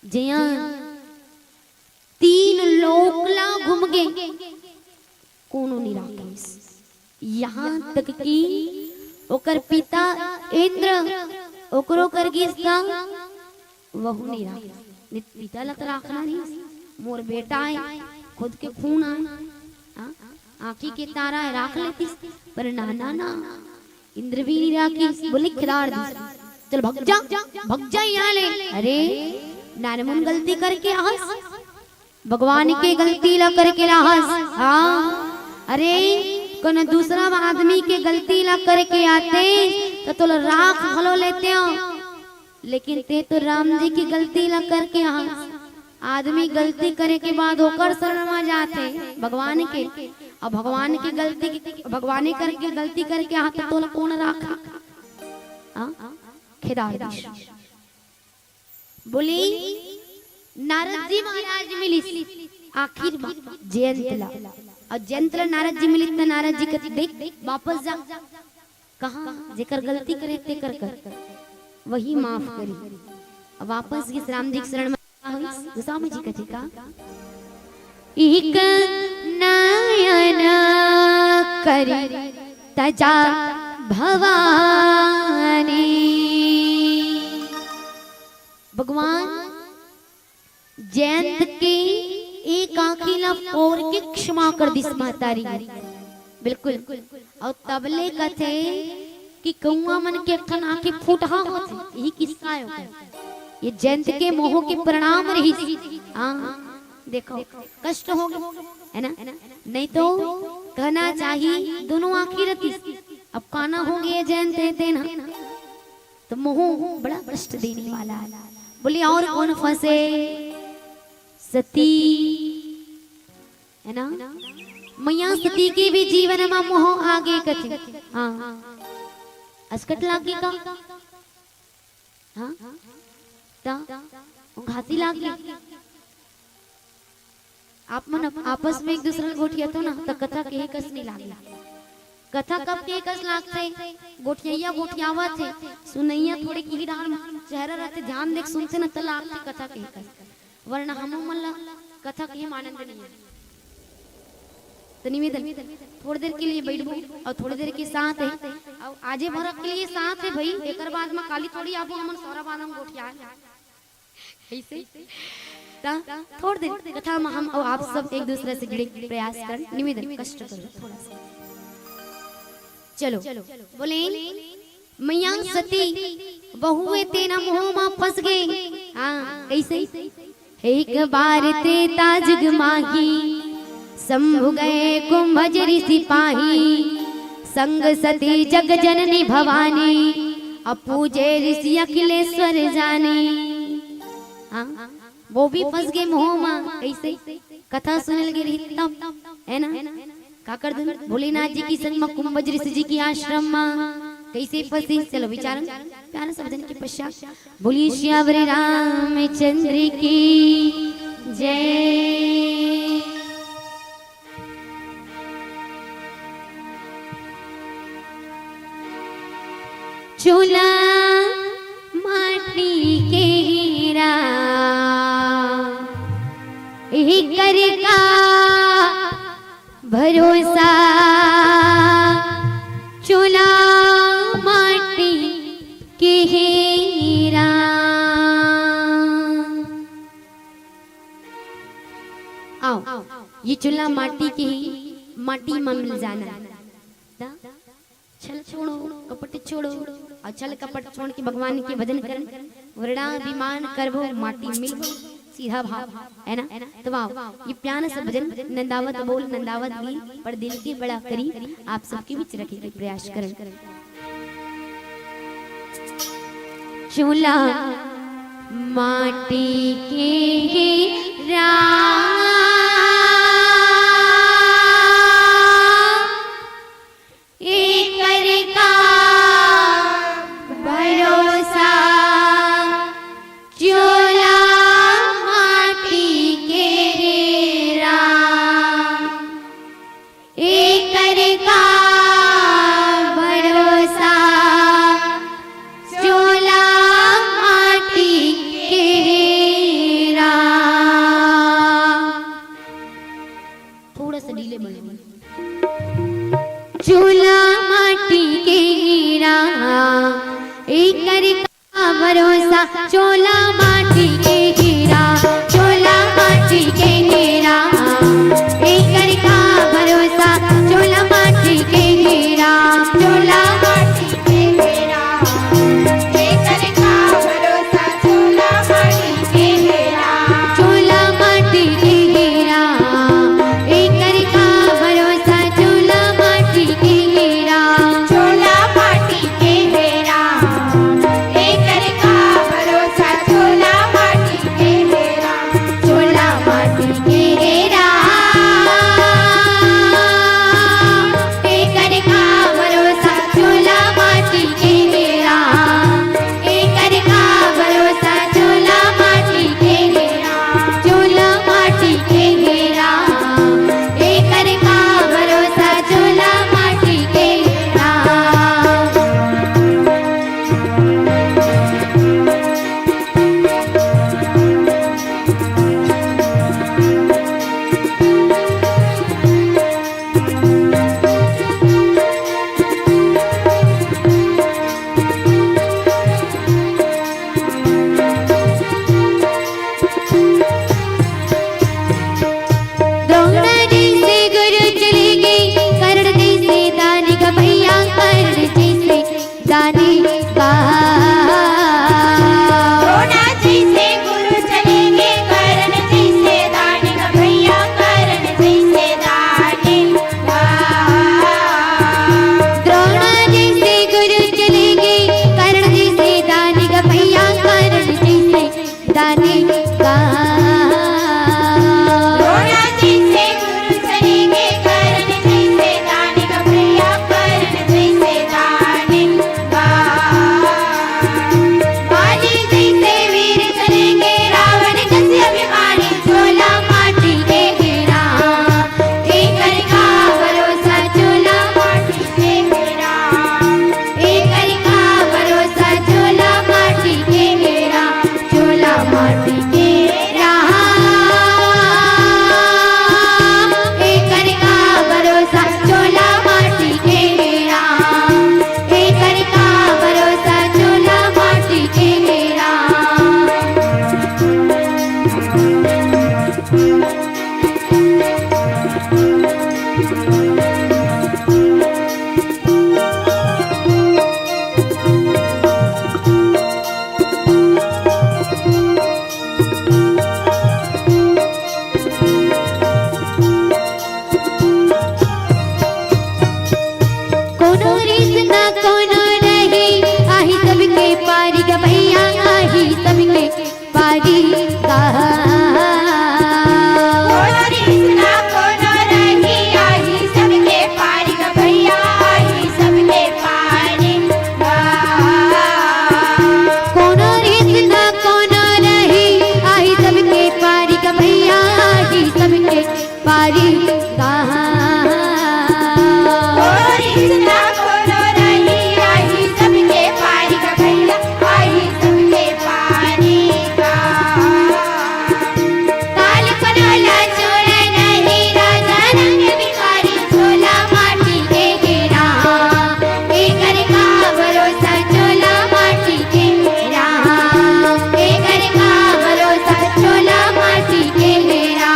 Speaker 3: जयंत 3 लोकला घूम गए, कोनो नहीं रहा। यहाँ तक कि ओकर पिता इंद्र ओकरो कर गिसता वहु नहीं रहा। पिता लत राखना नहीं, मोर बेटा है खुद के खून आए आँखी के तारा है राख लेती, पर ना ना ना इंद्र भी नहीं राखी। बोले खिलाड़ दी, चल भग जा यहाँ ले। अरे नारमुन गलती करके आहस, भगवान के गलती ला करके आहस। हाँ अरे कोई दूसरा आदमी के गलती ला करके आते तो राख भलो लेते हो, लेकिन ते तो राम जी की गलती ला करके आहस। आदमी गलती करे के बाद होकर शरण में जाते भगवान के, और भगवान की गलती भगवान करके गलती करके हाथ तो कौन राखा? खिदार बोली नारद जी महाराज मिली आखिर जयंत ला, और जयंत ला नारद जी मिली तो नारद जी कहते देख वापस जा। कहा जेकर गलती करे ते कर वही माफ करी। अब वापस इस राम जी के शरण में स्वामी जी कहते का एक नयन करी तजा भवानी। भगवान जयंत के एक आंखी ला फोड़ के क्षमा कर दिस महतारी। बिल्कुल और तबले कथे कि कौआ मन के अखन आंखें फूटहा होते, यही किस्सा है। ये जयंत के मोह के परिणाम रही। देखो कष्ट हो गया है ना, नहीं तो कहना चाहिए दोनों आंखें रहती, अब काना हो गए जयंत देना तो मोह बड़ा कष्ट देने वाला है। बोले और कौन फंसे? सती है ना, मैया सती के भी जीवन में मोह आगे कथे। हाँ अस्कट लागे का घासी लाग गई। आप मन आपस में एक दूसरे गोठिया तो ना तो कथा के कस नहीं लागला। कथा कब के कस लागते गोठिया गोठियावा थे सुनैया थोड़े की डाल चेहरा रहते ध्यान देख सुनते ना तो लागते कथा के कस, वरना हम मन कथा के आनंद नहीं है। तो निवेदन थोड़ी देर के लिए बैठबो और थोड़ी देर के साथ है और आजे भरक के लिए साथ है भाई। एक बाद में काली थोड़ी आबो हमन सौरा बाद हम गोठिया ऐसे थोड़ी देर कथा में हम और आप सब एक दूसरे से जुड़े प्रयास कर निवेदन कष्ट करो थोड़ा सा। चलो बोले मैया सती बहुए तेना मोह में फंस गए। हाँ कैसे? एक बार त्रेता जुग माही, शंभु गए कुंभज ऋषि पाही, संग सती जग जननी भवानी, अपूजे ऋषि अखिलेश्वर जानी। हाँ वो भी फंस गए मोह में। कैसे? कथा सुनल गई रही तब, है ना? का कर दूं? भोलेनाथ जी की संग में कुंभज ऋषि जी की आश्रम में कैसे फंसी? चलो विचारन प्यारा समझने के पश्चात बोलिए श्यावरी रामचंद्र की जय। चूल्हा माटी के हीरा कर का भरोसा, चूल्हा माटी के हीरा। आओ ये चूल्हा माटी के माटी में मिल जाना। छल छोड़ो कपट छोड़ो और छल कपट छोड़ के भगवान के भजन कर, वरना विमान करबो माटी मिलबो, सीधा भाव, है ना? तो वाह ये प्यारा सा भजन नंदावत बोल नंदावत भी पर दिल के बड़ा करी आप सबके बीच रखे के प्रयास करें। चूल्हा माटी के राम चूल्हा माटी के हीरा एक कर का भरोसा, चूल्हा माटी के हीरा, चूल्हा माटी के हीरा एक कर का भरोसा, चूल्हा माटी के हीरा, चूल्हा
Speaker 2: माटी के हीरा एक कर का भरोसा, चूल्हा माटी के हीरा,
Speaker 3: चूल्हा माटी के हीरा एक कर का भरोसा, चूल्हा माटी के हीरा,
Speaker 2: चूल्हा माटी के हीरा एक कर का भरोसा, चूल्हा
Speaker 1: पारी गा
Speaker 2: कोनो रीत ना कोनो रही आही सबके पारी गा भैया आही सबके पारी गा
Speaker 1: कोनो रीत ना कोनो रही आई सबके पारी गा भैया आई सबके पारी गा
Speaker 2: कोनो रीत ना कोनो रही आही सबके पारी गा भैया आही सबके पारी गा काल कनौला चोला नहीं राजा रंग भिखारी चोला माटी के घेरा एकर का भरोसा चोला माटी के घेरा एकर का भरोसा चोला माटी के घेरा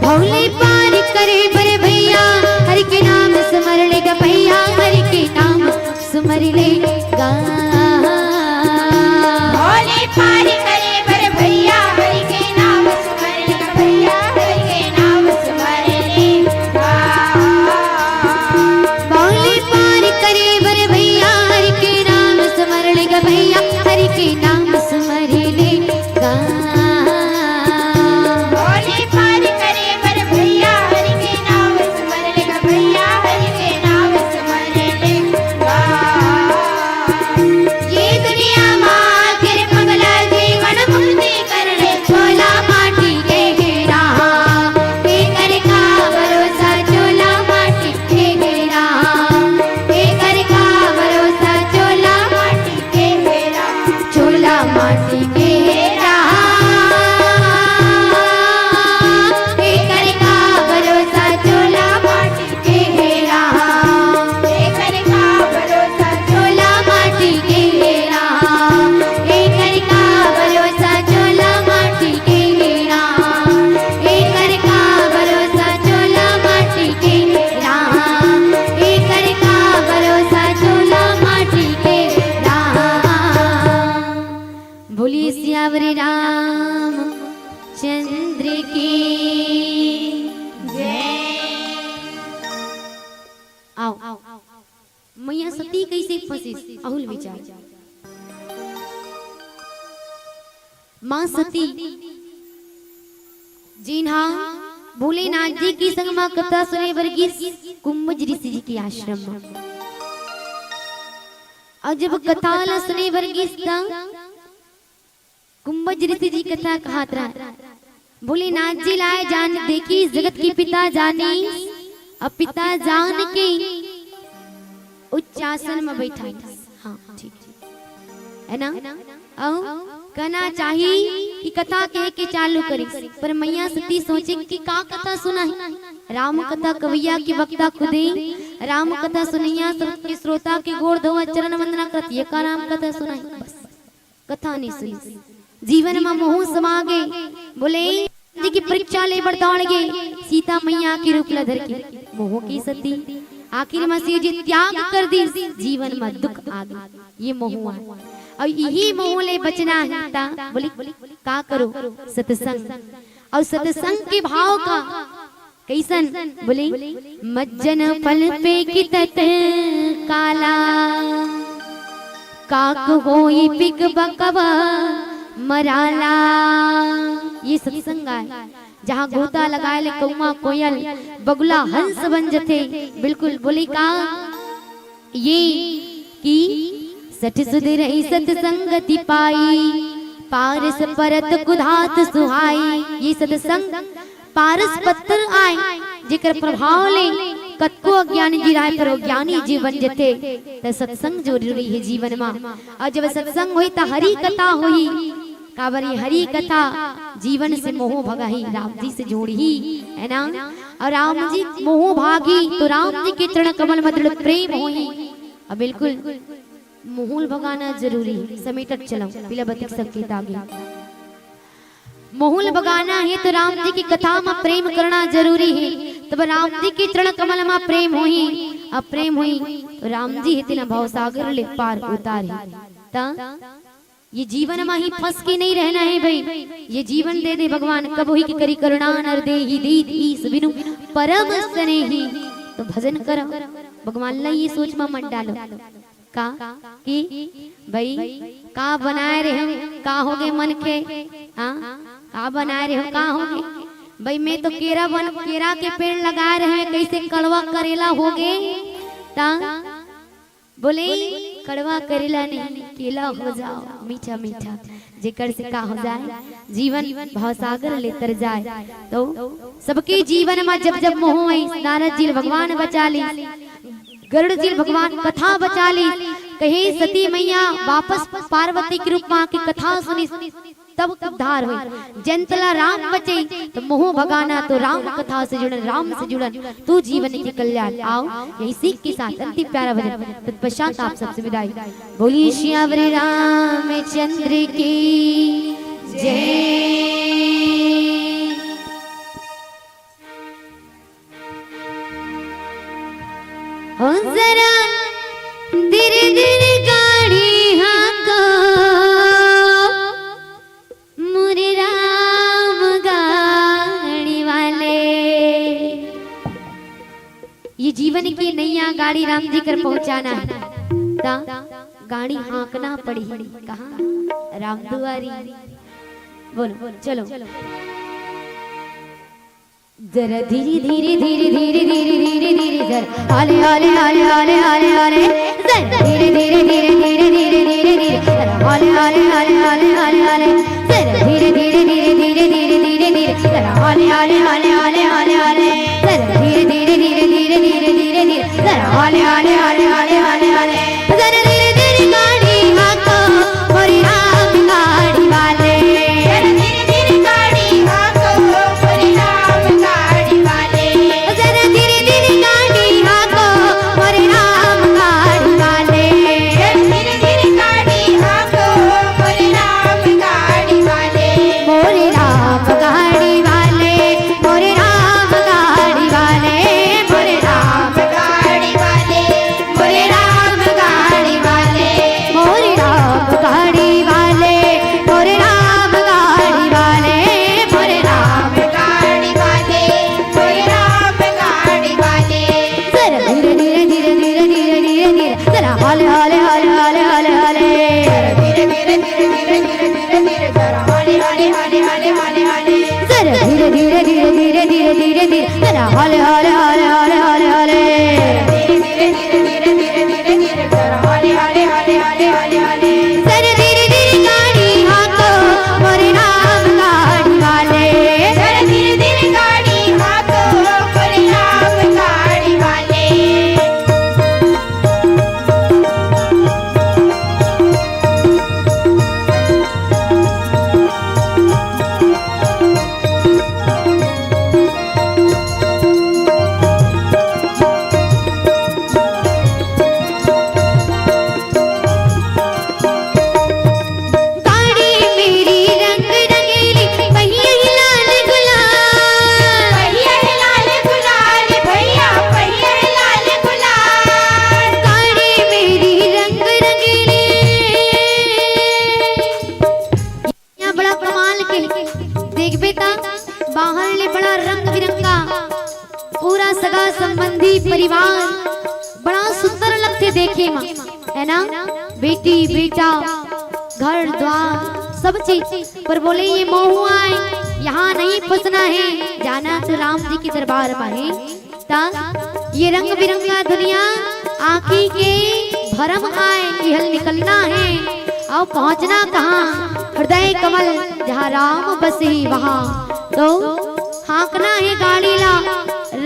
Speaker 1: भौले पार करे बर भैया हरि के नाम स्मर ले गा भैया हरि के नाम स्मर ले गा
Speaker 2: भोले पार करे बर भैया हरि के नाम स्मर ले भैया हरि के नाम स्मर ले
Speaker 1: भौले पार करे बर भैया हरि के नाम स्मर ले गा भैया हरि के नाम स्मर ले गा
Speaker 2: भोले पार करे बर भैया हरि के नाम स्मर ले भैया हरि के नाम स्मर ले
Speaker 1: ये दुनिया माँ तेरे पगला जीवन मुक्ति कर ले चोला माटी के घेरा एकर का भरोसा चोला माटी के घेरा एकर का भरोसा चोला माटी के घेरा चोला माटी के घेरा एकर का भरोसा चोला माटी के घेरा
Speaker 2: एकर का भरोसा
Speaker 1: चोला माटी के घेरा एकर का भरोसा चोला माटी के घेरा एकर का भरोसा चोला माटी के घेरा एकर का भरोसा चोला माटी के घेरा बोलिए सियावर राम चंद्र की आओ मैया सती कैसे फंसी अहुल विचार माँ सती जिन्हा भोलेनाथ जी की संग माँ कथा सुने वर्गीस कुंभज ऋषि जी के आश्रम में और जब कथा ला सुने वर्गीस कुंभज ऋषि जी कथा कहात रहा भोलेनाथ जी लाए जान देखी जगत के पिता जाने अब पिता जान के उच्चासन में बैठा हाँ ठीक है ना आओ कहना चाहिए कि कथा कह के चालू करी पर मैया सती सोचे कि का कथा सुना है राम कथा कवैया की वक्ता खुदे राम कथा सुनैया सबके श्रोता के गोड़ धोआ चरण वंदना करती है का नाम कथा सुना है बस कथा नहीं सुनी जीवन में मोह समा गए बोले जी की परीक्षा ले बड़दौड़ गए सीता मैया के रूप ला धर के मोह की सती आखिर में से जी त्याग कर दी जीवन में दुख आ गया ये मोह और यही मोह ले बचना है ता बोली का करो सत्संग और सत्संग के भाव का कैसन बोले मज्जन फल पे कितत काला काक होई पिक बकवा मराला ये सत्संग है जहाँ गोता लगाए ले कौआ कोयल बगुला हंस बन जथे बिल्कुल बोली का ये की सठ सुध रही सत्संगति पाई पारस परत कुधात सुहाई ये सत्संग पारस पत्थर आए जेकर प्रभाव ले कतको अज्ञानी जी राय पर ज्ञानी जीवन जथे त सत्संग जरूरी है जीवन में और जब सत्संग हुई त हरि कथा हुई कावरी हरि कथा जीवन से मोह भगाही राम जी से जोड़ी है ना और राम जी मोह भागी तो राम जी के चरण कमल में दृढ़ प्रेम होई अब बिल्कुल मोहल भगाना जरूरी समेटत चलो पिला बतिक सबके तागे मोहल भगाना है तो राम जी की कथा में प्रेम करना जरूरी है
Speaker 3: तब राम जी के चरण कमल में प्रेम हुई, अब प्रेम हुई तो राम जी हितना भव सागर ले पार उतारी। ता ये जीवन में ही फंस के नहीं रहना है भाई, ये जीवन दे दे भगवान कब ही की करी करुणा नर दे ही दीद ईस बिनु परम स्नेही। तो भजन करो भगवान ला ये सोच में मत डालो का कि भाई का बनाए रहे हम का हो गए मन के, हाँ का बनाए रहे हो का हो गए भाई। मैं तो केरा के पेड़ लगा रहे हैं, कैसे कड़वा करेला हो गए ता बोले कड़वा करेला नहीं केला हो जाओ मीठा मीठा, जेकर से का हो जाए जीवन भवसागर ले तर जाए। तो सबके जीवन में जब जब मोह आई, नारद जी भगवान बचा ली, गरुड़ जी भगवान कथा बचा ली, कहे सती मैया वापस पार्वती के रूप में आके कथा सुनी तब उद्धार हुई। जंतला राम बचे तो मोह भगाना, तो राम कथा से जुड़न राम से जुड़न तू जीवन के कल्याण। आओ यही सीख के साथ अति प्यारा भजन तत्पश्चात आप सबसे विदाई। बोली श्यावरी रामचंद्र की जय। हो जरा धीरे धीरे गाड़ी हाँको मुरे राम गाड़ी वाले। ये जीवन की नैया गाड़ी राम जी कर पहुंचाना है, ता गाड़ी हाँकना पड़ी। कहाँ राम दुआरी। बोलो चलो जरा धीरे धीरे धीरे धीरे धीरे धीरे धीरे जरा आले आले आले आले आले आले जरा धीरे धीरे धीरे धीरे धीरे धीरे धीरे जरा आले आले आले आले आले आले जरा धीरे धीरे धीरे धीरे धीरे धीरे धीरे जरा आले आले आले आले आले आले जरा धीरे धीरे धीरे धीरे धीरे धीरे धीरे जरा आले आले आले आले आले आले जरा धीरे धीरे गाड़ी हाँको मोरी राम गाड़ी वाले।
Speaker 2: जरा धीरे धीरे गाड़ी हाँको मोरी राम गाड़ी वाले।
Speaker 3: जरा धीरे धीरे गाड़ी हाँको मोरे राम गाड़ी वाले।
Speaker 2: जरा धीरे धीरे गाड़ी हाँको मोरी राम गाड़ी वाले।
Speaker 3: मोरे राम गाड़ी वाले मोरे राम गाड़ी वाले मोरे राम
Speaker 2: गाड़ी वाले मोरे राम गाड़ी वाले।
Speaker 3: मोरे राम गाड़ी वाले मोरे राम गाड़ी वाले मोरे राम
Speaker 2: गाड़ी वाले मोरे राम गाड़ी वाले।
Speaker 3: जरा धीरे धीरे धीरे धीरे धीरे धीरे धीरे जरा हाले हाले हाले हाले हाले हाले
Speaker 2: धीरे धीरे धीरे धीरे धीरे धीरे धीरे जरा हाले हाले हाले हाले हाले हाले
Speaker 3: जरा धीरे धीरे धीरे धीरे धीरे धीरे धीरे जरा हाले हाले हाले हाले हाले हाले
Speaker 2: धीरे धीरे धीरे धीरे धीरे धीरे धीरे जरा हाले हाले हाले हाले हाले हाले
Speaker 3: जरा धीरे धीरे गाड़ी हाँको मोरे राम गाड़ी वाले।
Speaker 2: जरा धीरे धीरे गाड़ी हाँको मोरे राम गाड़ी वाले।
Speaker 3: गाड़ी मेरी रंग रंगीली पहिया ही लाल गुलाल।
Speaker 2: भैया लाल गुलाल भैया भैया लाल गुलाल।
Speaker 3: गाड़ी मेरी रंग रंगीली। यहाँ बड़ा कमाल के देख बेटा बाहर ले बड़ा रंग बिरंगा पूरा सगा संबंधी परिवार बड़ा सुंदर लगते देखे माँ, है ना बेटी बेटा घर द्वार सब चीज। पर बोले ये मोह आए यहाँ नहीं फंसना है, जाना तो राम जी के दरबार में है। ता ये रंग बिरंगा दुनिया आँखी के भरम आए निहल निकलना है। और पहुँचना कहाँ हृदय कमल जहाँ राम बसे वहाँ। तो हाँकना है गाड़ी ला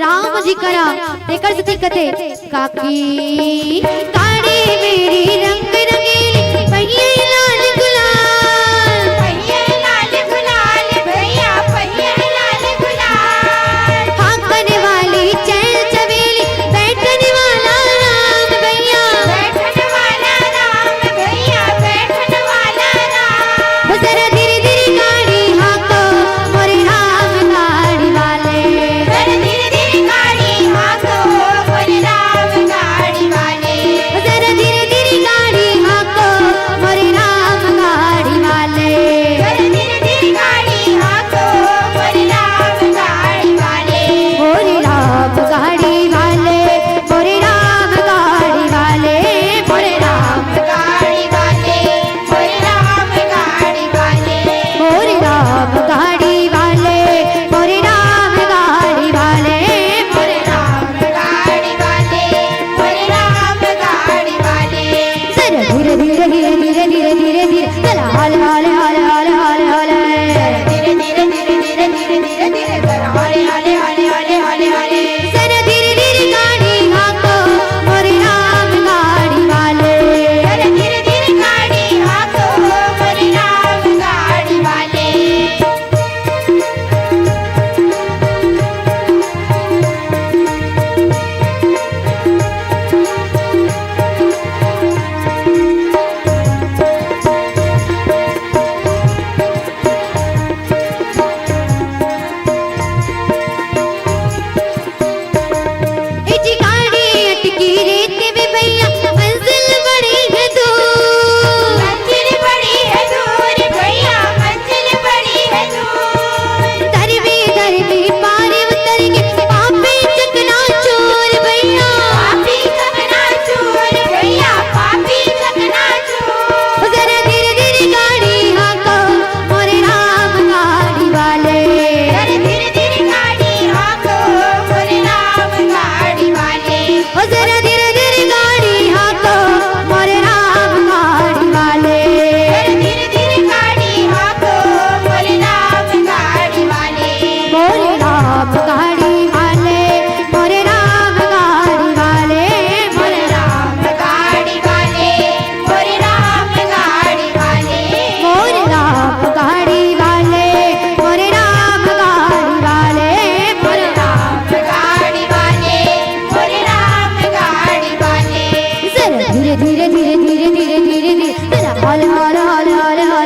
Speaker 3: राम जी करा तेकर से कते काकी गाड़ी मेरी रंग रंगीली पहिया लाल गुलाल।
Speaker 2: भैया लाल गुलाल भैया भैया लाल गुलाल।
Speaker 3: हाँकने वाली चैन चबेली बैठने वाला राम भैया।
Speaker 2: बैठन वाला राम भैया बैठन वाला राम।
Speaker 3: जरा धीरे धीरे गाड़ी हाँको मोरे राम गाड़ी वाले।
Speaker 2: जरा धीरे धीरे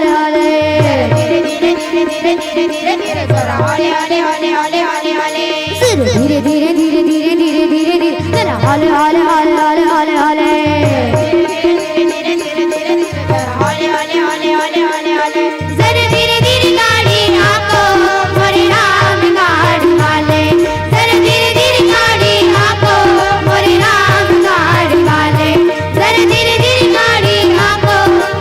Speaker 3: हले हले
Speaker 2: धीरे धीरे धीरे धीरे धीरे धीरे धीरे जरा हले हले हले हले हले हले
Speaker 3: धीरे धीरे धीरे धीरे धीरे धीरे धीरे धीरे जरा हले हले हले हले हले हले
Speaker 2: धीरे धीरे धीरे धीरे धीरे जरा हले हले हले हले हले हले जरा धीरे धीरे गाड़ी हाको मोरे राम गाड़ी वाले जरा धीरे धीरे गाड़ी हाको मोरे राम गाड़ी वाले जरा धीरे धीरे गाड़ी हाको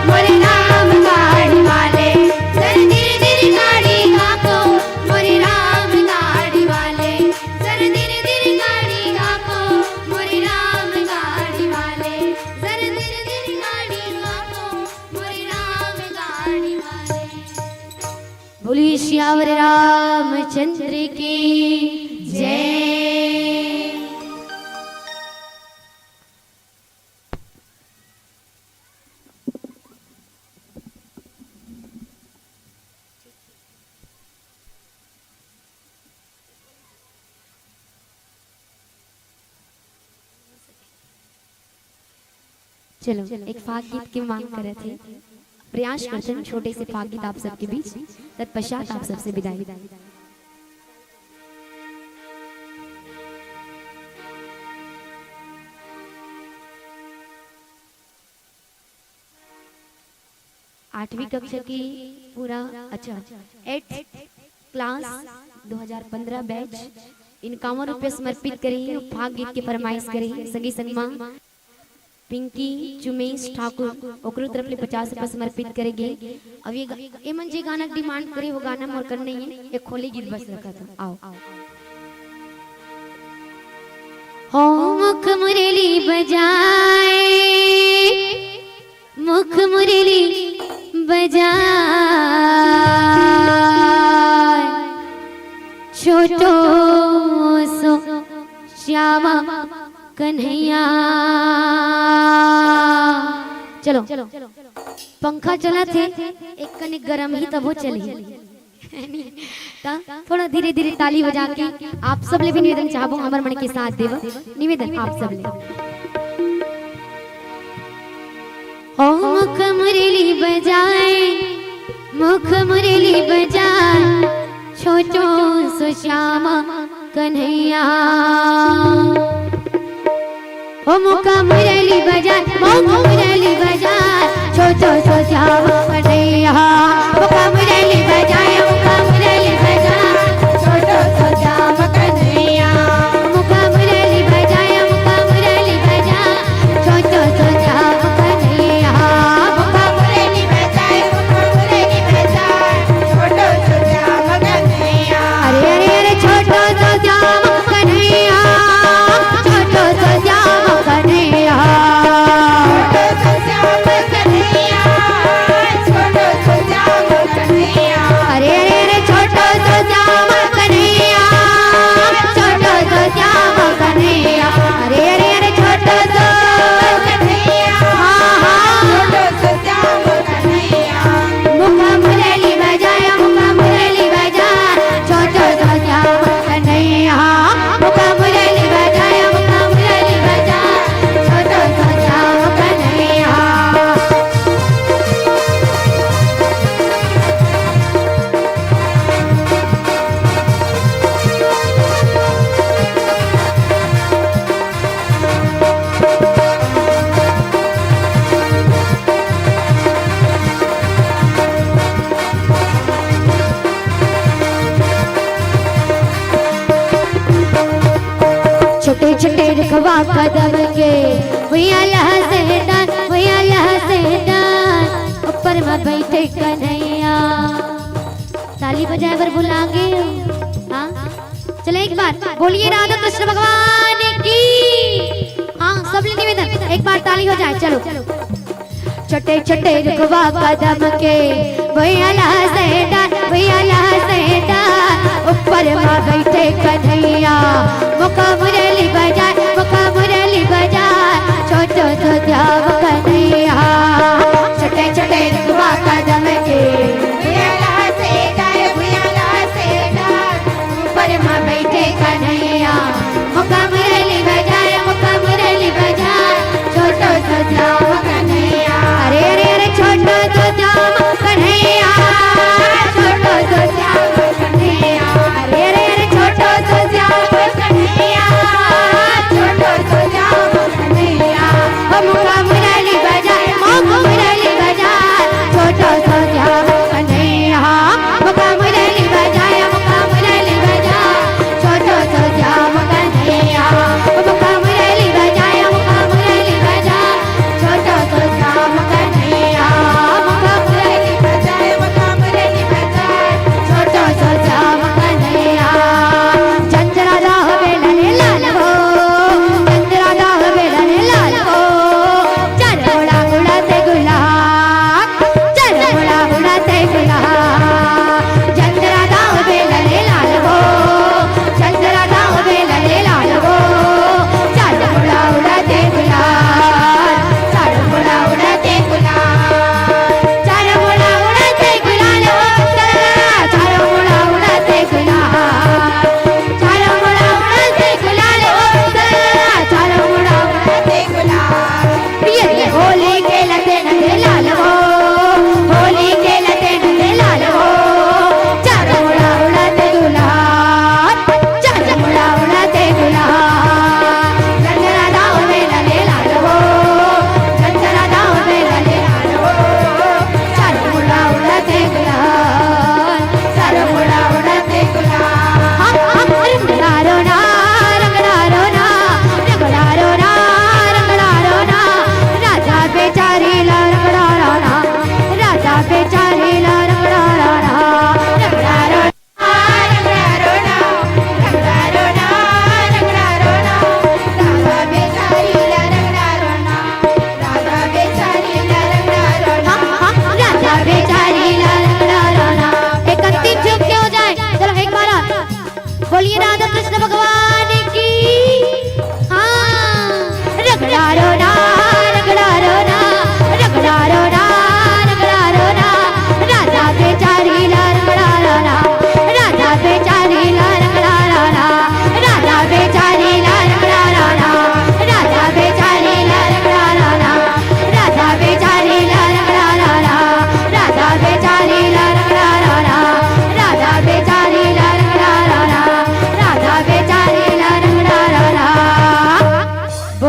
Speaker 2: मोरे राम गाड़ी वाले जरा धीरे धीरे गाड़ी हाको मोरे राम गाड़ी वाले जरा धीरे धीरे गाड़ी हाको मोरे राम गाड़ी वाले जरा धीरे धीरे गाड़ी हाको मोरे राम गाड़ी वाले
Speaker 3: बोलिए श्यावर रामचंद्र की
Speaker 2: जय।
Speaker 3: चलो एक फाग गीत की मांग कर रहे थे, प्रयास करते हैं छोटे से फाग गीत आप सबके बीच, तत्पश्चात आप सबसे विदाई। आठवीं कक्षा की पूरा अच्छा 8th क्लास 2015 बैच इन 51 रुपये समर्पित करें। फाग गीत की फरमाइश करें संगी संगमा पिंकी चुमेश ठाकुर ओकरो तरफ ले 50 रुपये समर्पित करेंगे। अब ये मन जे गाना डिमांड करे वो गाना मोर करना ही है, एक खोली गीत बस रखा था। आओ हो मुख मुरली बजाए, मुख मुरली बजाए, छोटो सो श्यामा कन्हैया। चलो पंखा चला थे एक कने गरम ही तब वो चली थोड़ा धीरे धीरे ताली बजा के आप सब ले भी निवेदन चाहबो हमर मन के साथ देव निवेदन आप सब ले। ओ मुख मुरली बजाए, मुख मुरली बजाए, छोटो सो श्यामा कन्हैया। ओ मुख मुरली बजाए, मुख मुरली बजाए, छोटो सो श्यामा कन्हैया। मुख मुरली बजाए, मुख मुरली बजाए, छोटो सो श्यामा कन्हैया। मुख मुरली बजाए, मुख मुरली बजाए, छोटो सो श्यामा कन्हैया।
Speaker 2: मुख मुरली बजाए, मुख मुरली बजाए, छोटो सो श्यामा कन्हैया।
Speaker 3: अरे अरे अरे छोटो सो श्यामा कन्हैया, छोटो सो श्यामा कन्हैया।
Speaker 2: छोटो सो श्यामा कन्हैया, छोटो सो श्यामा कन्हैया।
Speaker 3: अरे अरे अरे छोटो सो श्यामा कन्हैया, छोटो सो श्यामा कन्हैया। अरे अरे अरे छोटो सो
Speaker 2: कन्हैया,
Speaker 3: हाँ हाँ
Speaker 2: छोटो सो श्यामा कन्हैया।
Speaker 3: मुख मुरली बजाए, मुख मुरली बजाए, छोटो सो श्यामा कन्हैया। मुख मुरली बजाए, मुख मुरली बजाए, छोटो सो श्यामा कन्हैया। छोटे छोटे रखवा कदम के भैया लहसेदार, भैया लहसेदार, ऊपर में बैठे कन्हैया। ताली बजाए बर बुलागे हाँ चले एक बार बोलिए राधा कृष्ण भगवान की। हाँ सब ले निवेदन एक बार ताली हो जाए। चलो छोटे छोटे रखवा कदम के भैया लहसेदार, भैया लहसेदार, ऊपर में बैठे कन्हैया। मुख मुरली बजाए, मुख मुरली बजाए, छोटो सो श्यामा कन्हैया। छोटे छोटे रखवा कदम के
Speaker 2: भैया लहसेदार, भैया लहसेदार,
Speaker 3: ऊपर में बैठे कन्हैया। मुख मुरली बजाए, मुख मुरली बजाए, छोटो सो श्यामा कन्हैया। अरे अरे अरे छोटो सो श्यामा कन्हैया।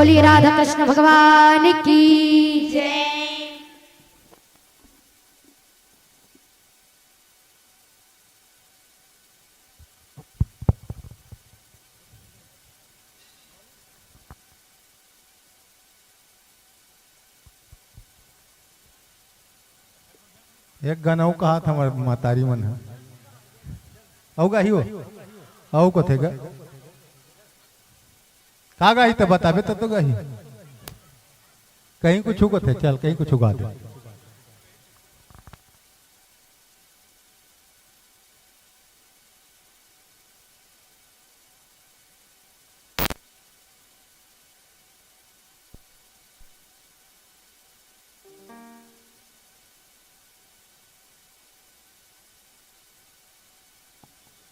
Speaker 1: बोलिए राधा कृष्ण भगवान की
Speaker 2: जय।
Speaker 4: एक गाना कहा था हमारे मातारी मन है औ गाही हो औ को थे का गाही तो बताबे तो गाही कहीं कुछ को थे चल कहीं कुछ गा दे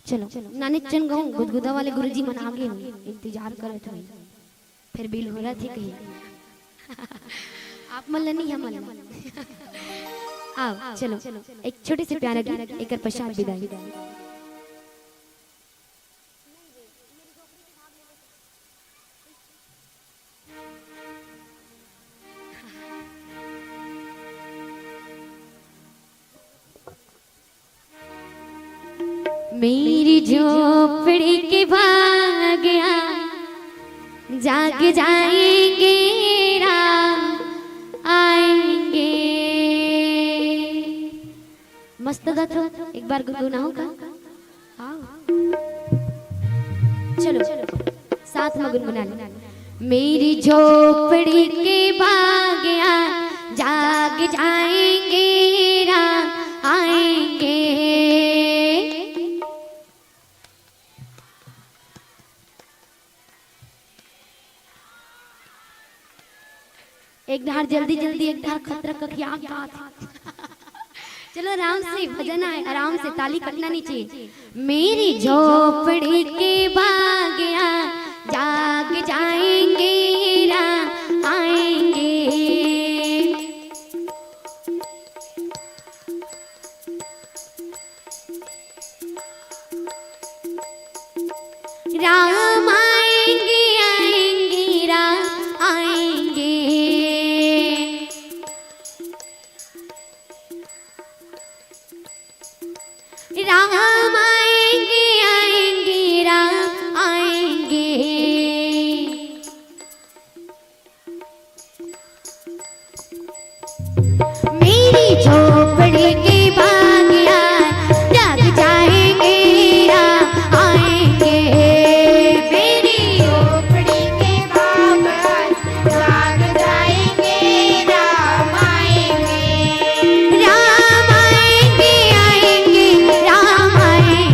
Speaker 3: चलो नानी चन गाऊं गुदगुदा वाले गुरुजी मन आगे हुई इंतजार करत हुई फिर बिल हो रहा थी कहीं आप मल्ल नहीं हम आओ चलो एक छोटे से प्यारा गीत एक पश्चात विदाई मेरी झोपड़ी के भाग्या जाग जाएंगे राम आएंगे। मस्त गाते हो एक बार गुनगुनाओ का चलो साथ में गुनगुना लो। मेरी झोपड़ी के भाग्या जाग जाएंगे राम आएंगे। एक धार जल्दी जल्दी एक धार खतरा का क्या चलो आराम से भजन है आराम से ताली कटना नहीं चाहिए। मेरी झोपड़ी के भाग्या जाग जाएंगे राम आएंगे। राम आएंगे आएंगे राम आएंगे। राम आएंगे आएंगे राम आएंगे। मेरी झोपड़ी के भाग्या जाग जाएंगे राम आएंगे।
Speaker 2: मेरी झोपड़ी के भाग्या जाग जाएंगे राम आएंगे।
Speaker 3: राम आएंगे आएंगे राम आएंगे।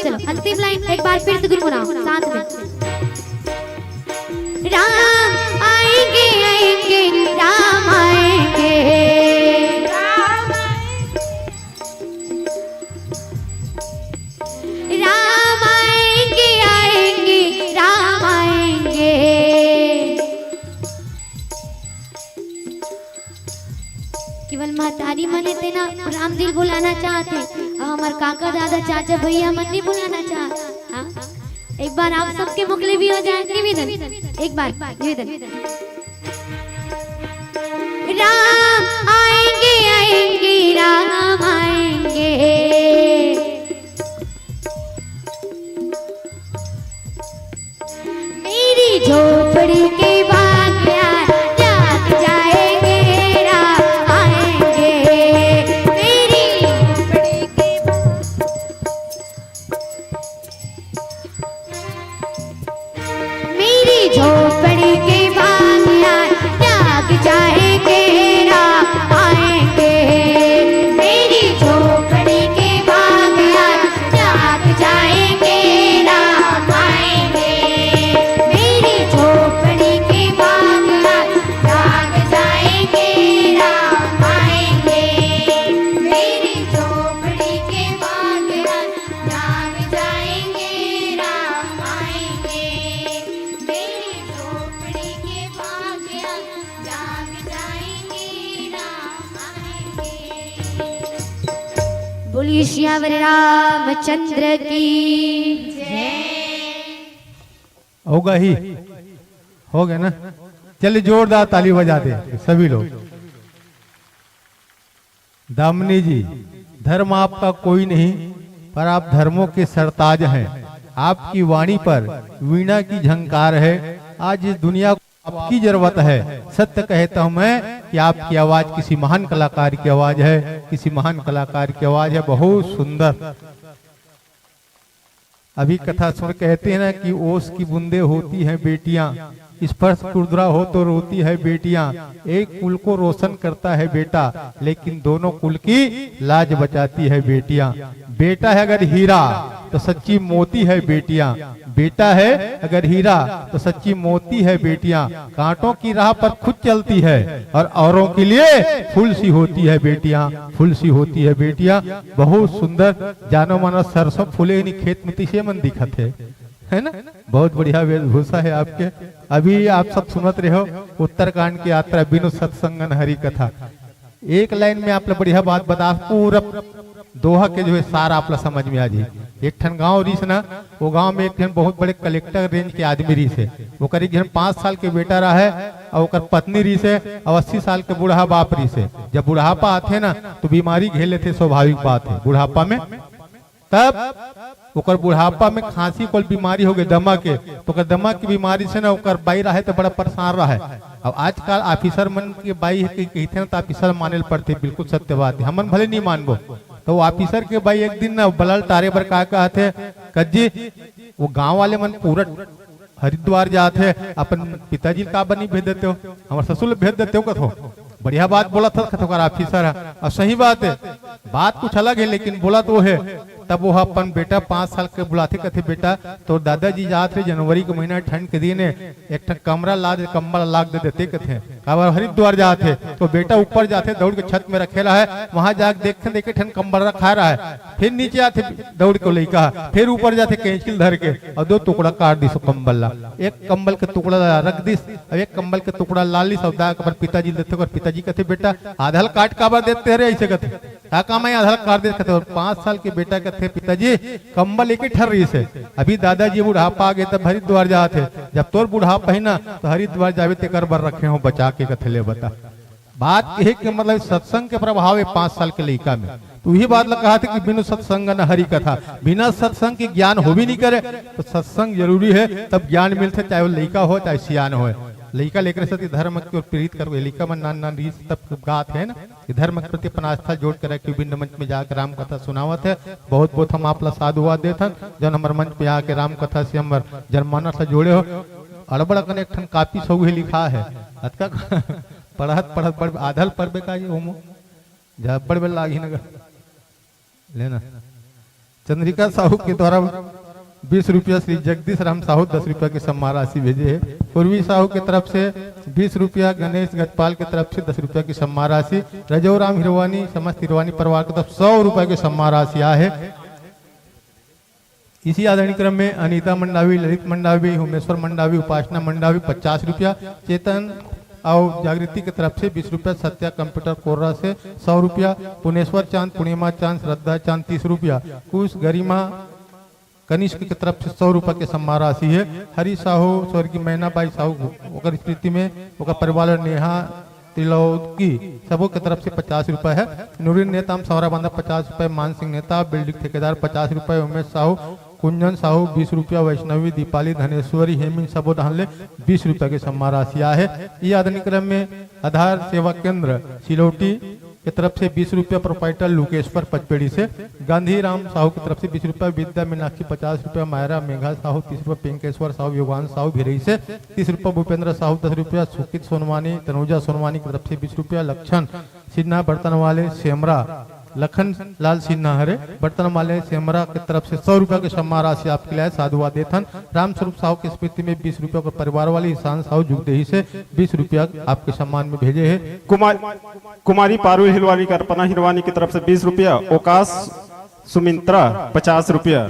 Speaker 1: चलो अंतिम लाइन एक बार फिर से गुनगुनाओ साथ में। राम आएंगे आएंगे राम आएंगे, राम आएंगे आएंगे राम आएंगे। केवल महतारी मने थे ना राम दिल बुलाना चाहते, और हमारे काका दादा चाचा भैया मन नहीं बुलाना चाहते। हाँ? एक बार आप सबके मुखले भी हो जाए निवेदन, एक बार निवेदन। राम आएंगे आएंगे राम आएंगे, मेरी झोपड़ी के बागिया जाग जाएंगे राम आएंगे, मेरी झोपड़ी के मेरी झोपड़ी के बागिया जाग जाएंगे राम आएंगे, मेरी झोपड़ी के बागिया जाग जाएंगे राम आएंगे, मेरी झोपड़ी के बागिया जाग जाएंगे राम आएंगे, मेरी झोपड़ी के बागिया जाग जाएंगे राम आएंगे, मेरी झोपड़ी के बागिया जाग जाएंगे राम आएंगे। बोलिए श्यावर रामचंद्र की जय।
Speaker 4: होगा ही, हो गया ना। चलिए जोरदार ताली बजा दे सभी लोग। दामिनी जी, धर्म आपका कोई नहीं, पर आप धर्मों के सरताज हैं। आपकी वाणी पर वीणा की झंकार है। आज इस दुनिया को आपकी जरूरत है। सत्य कहता हूं मैं कि आपकी आवाज किसी महान कलाकार की आवाज है, किसी महान कलाकार की आवाज है। बहुत सुंदर। अभी कथा सुन कहते हैं ना कि ओस की बूंदे होती हैं बेटियां, स्पर्श कुर्दरा हो तो रोती है बेटियां। एक कुल को रोशन करता है बेटा, लेकिन दोनों कुल की लाज बचाती है बेटियां। बेटा है अगर हीरा तो सच्ची मोती है बेटियां, बेटा है अगर हीरा तो सच्ची मोती है बेटियां। कांटों की राह पर खुद चलती है और औरों के लिए फूल सी होती है बेटियां, फूल सी होती है बेटियां। बहुत सुंदर। जानो मानो सरसों फूले नहीं खेत में तिसे मन दिखत है ना। बहुत बढ़िया वेशभूषा है आपके। अभी आप सब सुनत रहे हो उत्तरकांड की यात्रा बिनु सत्संगन हरि कथा। एक लाइन में आप बढ़िया बात बता, पूरा दोहा के जो है सारा आप समझ में आ जाए। एक ठन गांव रही ना, वो गांव में एक ठन बहुत बड़े कलेक्टर रेंज के आदमी रही से। वो करीब 5 साल के बेटा रहा है और ओकर पत्नी रही से और 80 साल के बूढ़ा बाप रही से। जब बुढ़ापा आते ना तो बीमारी घेर लेते, स्वाभाविक बात है बुढ़ापा में। तब ओकर बुढ़ापा में खांसी कोई बीमारी हो गई दमा के, तो ओकर दमा की बीमारी से ना ओकर बाई रहा है तो बड़ा परेशान रहा है। अब आजकल ऑफिसर मन के बाई है कहते ना तो ऑफिसर माने पड़ते, बिल्कुल सत्य बात है। हमन भले नहीं मानबो तो वो ऑफिसर के भाई एक दिन ना बलल तारे पर का कहते कज्जी वो गांव वाले मन पूरा हरिद्वार जाते अपन पिताजी का बनी भेज देते हो, हमारे ससुर भेज देते हो कथो। बढ़िया बात बोला था कथो कर ऑफिसर है और सही बात है, बात कुछ अलग है लेकिन बोला तो है। तब वो अपन बेटा 5 साल के बुलाते कथे बेटा तो दादाजी जात रहे जनवरी के महीना ठंड के दिन एक ठन कमरा ला दे, कम्बल लाग दे देते कथे। काबर हरिद्वार जाते तो बेटा ऊपर जाते दौड़ के छत में रखेला है, वहां जाके देखते देखे ठन कम्बल रखा रहा है। फिर नीचे आते दौड़ के लेका, फिर ऊपर जाते कैंचिल धर के और 2 टुकड़ा काट दी सो कम्बल ला। एक कम्बल के टुकड़ा रख दिस और एक कम्बल के टुकड़ा लाली सौदा पर पिताजी देते और पिताजी कहते बेटा आधार कार्ड काबर देते रहे ऐसे कहते काका मैं आधार कार्ड दे कहते। 5 साल के बेटा कहते पिताजी कम्बल एक ही ठर रही से। अभी दादाजी बुढ़ापा आ गए तब हरिद्वार जाते, जब तोर बुढ़ापा है ना तो हरिद्वार जावे ते कर बर रखे हो बचा के कथे ले बता। बात यह कि मतलब सत्संग के प्रभाव है 5 साल के लड़का में। तो यही बात कहा था कि बिनु सत्संग न हरि कथा, बिना सत्संग के ज्ञान हो भी नहीं करे। तो सत्संग जरूरी है तब ज्ञान मिलते, चाहे वो लड़का हो चाहे सियान हो। लड़का लेकर साथ धर्म की ओर प्रेरित करो। लड़का मन नान नान रीस तब गात है ना, धर्म के प्रति अपना आस्था जोड़ कर विभिन्न मंच में जाकर राम कथा सुनावत है। बहुत बहुत हम आप साधुवाद देते जन हमारे मंच पे आके राम कथा से हम जनमानस से जोड़े हो। अड़बड़ कने एक ठन कापी सब लिखा है अतका पढ़त पढ़त पढ़ आधल पढ़बे का ये होमो जब बड़ लागी नगर लेना। चंद्रिका साहू के द्वारा 20 रुपया, श्री जगदीश राम साहू 10 रुपया की सम्मान राशि भेजे है। पूर्वी साहू की तरफ से 20 रुपया, गणेश गजपाल की तरफ से 10 रुपया की सम्मान राशि, रजोराम हिरवानी समस्त हिरवानी परिवार की तरफ 100 रुपया की सम्मान राशि है। इसी आदरणीय क्रम में अनीता मंडावी, ललित मंडावी, उमेश्वर मंडावी, उपासना मंडावी 50 रुपया, चेतन और जागृति की तरफ से 20 रुपया, सत्या कंप्यूटर कोर्रा से 100 रुपया, पुनेश्वर चांद, पूर्णिमा चांद, श्रद्धा चांद 30 रुपया, कुश गरिमा कनिष्क की तरफ से 100 रुपया के सम्मान राशि है। हरी साहू स्वर्गीय मैनाबाई साहू ओकर स्मृति में ओकर परिवार नेहा त्रिलोकी सबों की तरफ से 50 रुपया है। नूरिन नेताम सौरा बांधा 50 रुपये, मान सिंह नेता बिल्डिंग ठेकेदार 50 रुपये, उमेश साहू, कुंजन साहू 20 रुपया, वैष्णवी, दीपाली, धनेश्वरी, हेमिन सबो धानले 20 रुपया की सम्मान राशि है। ये आदरणीय क्रम में आधार सेवा केंद्र सिलौटी की तरफ से 20 रुपया, प्रोपाइटर लुकेश्वर पचपेड़ी से, गांधी राम साहू की तरफ से 20 रुपया, विद्या मीनाक्षी 50 रुपया, मायरा मेघा साहू 30 रुपया, पिंकेश्वर साहू, योगान साहू भिरई से 30 रुपया, भूपेंद्र साहू 10 रुपया, सुकित सोनवानी, तनुजा सोनवानी की तरफ से 20 रुपया, लक्षण सिन्हा बर्तन वाले सेमरा, लखन लाल सिन्हा हरे बर्तन वाले सेमरा की तरफ से 100 रुपया की सम्मान राशि आपके लिए साधुवाद देथन। रामस्वरूप साहू की स्मृति में 20 रुपया को परिवार वाली ईशान साहू जुगदेही से 20 रुपया आपके सम्मान में भेजे हैं।
Speaker 5: कुमारी पारुल हिलवानी कर्पना हिरवानी की तरफ से 20 रुपया, ओकाश सुमित्रा 50 रुपया,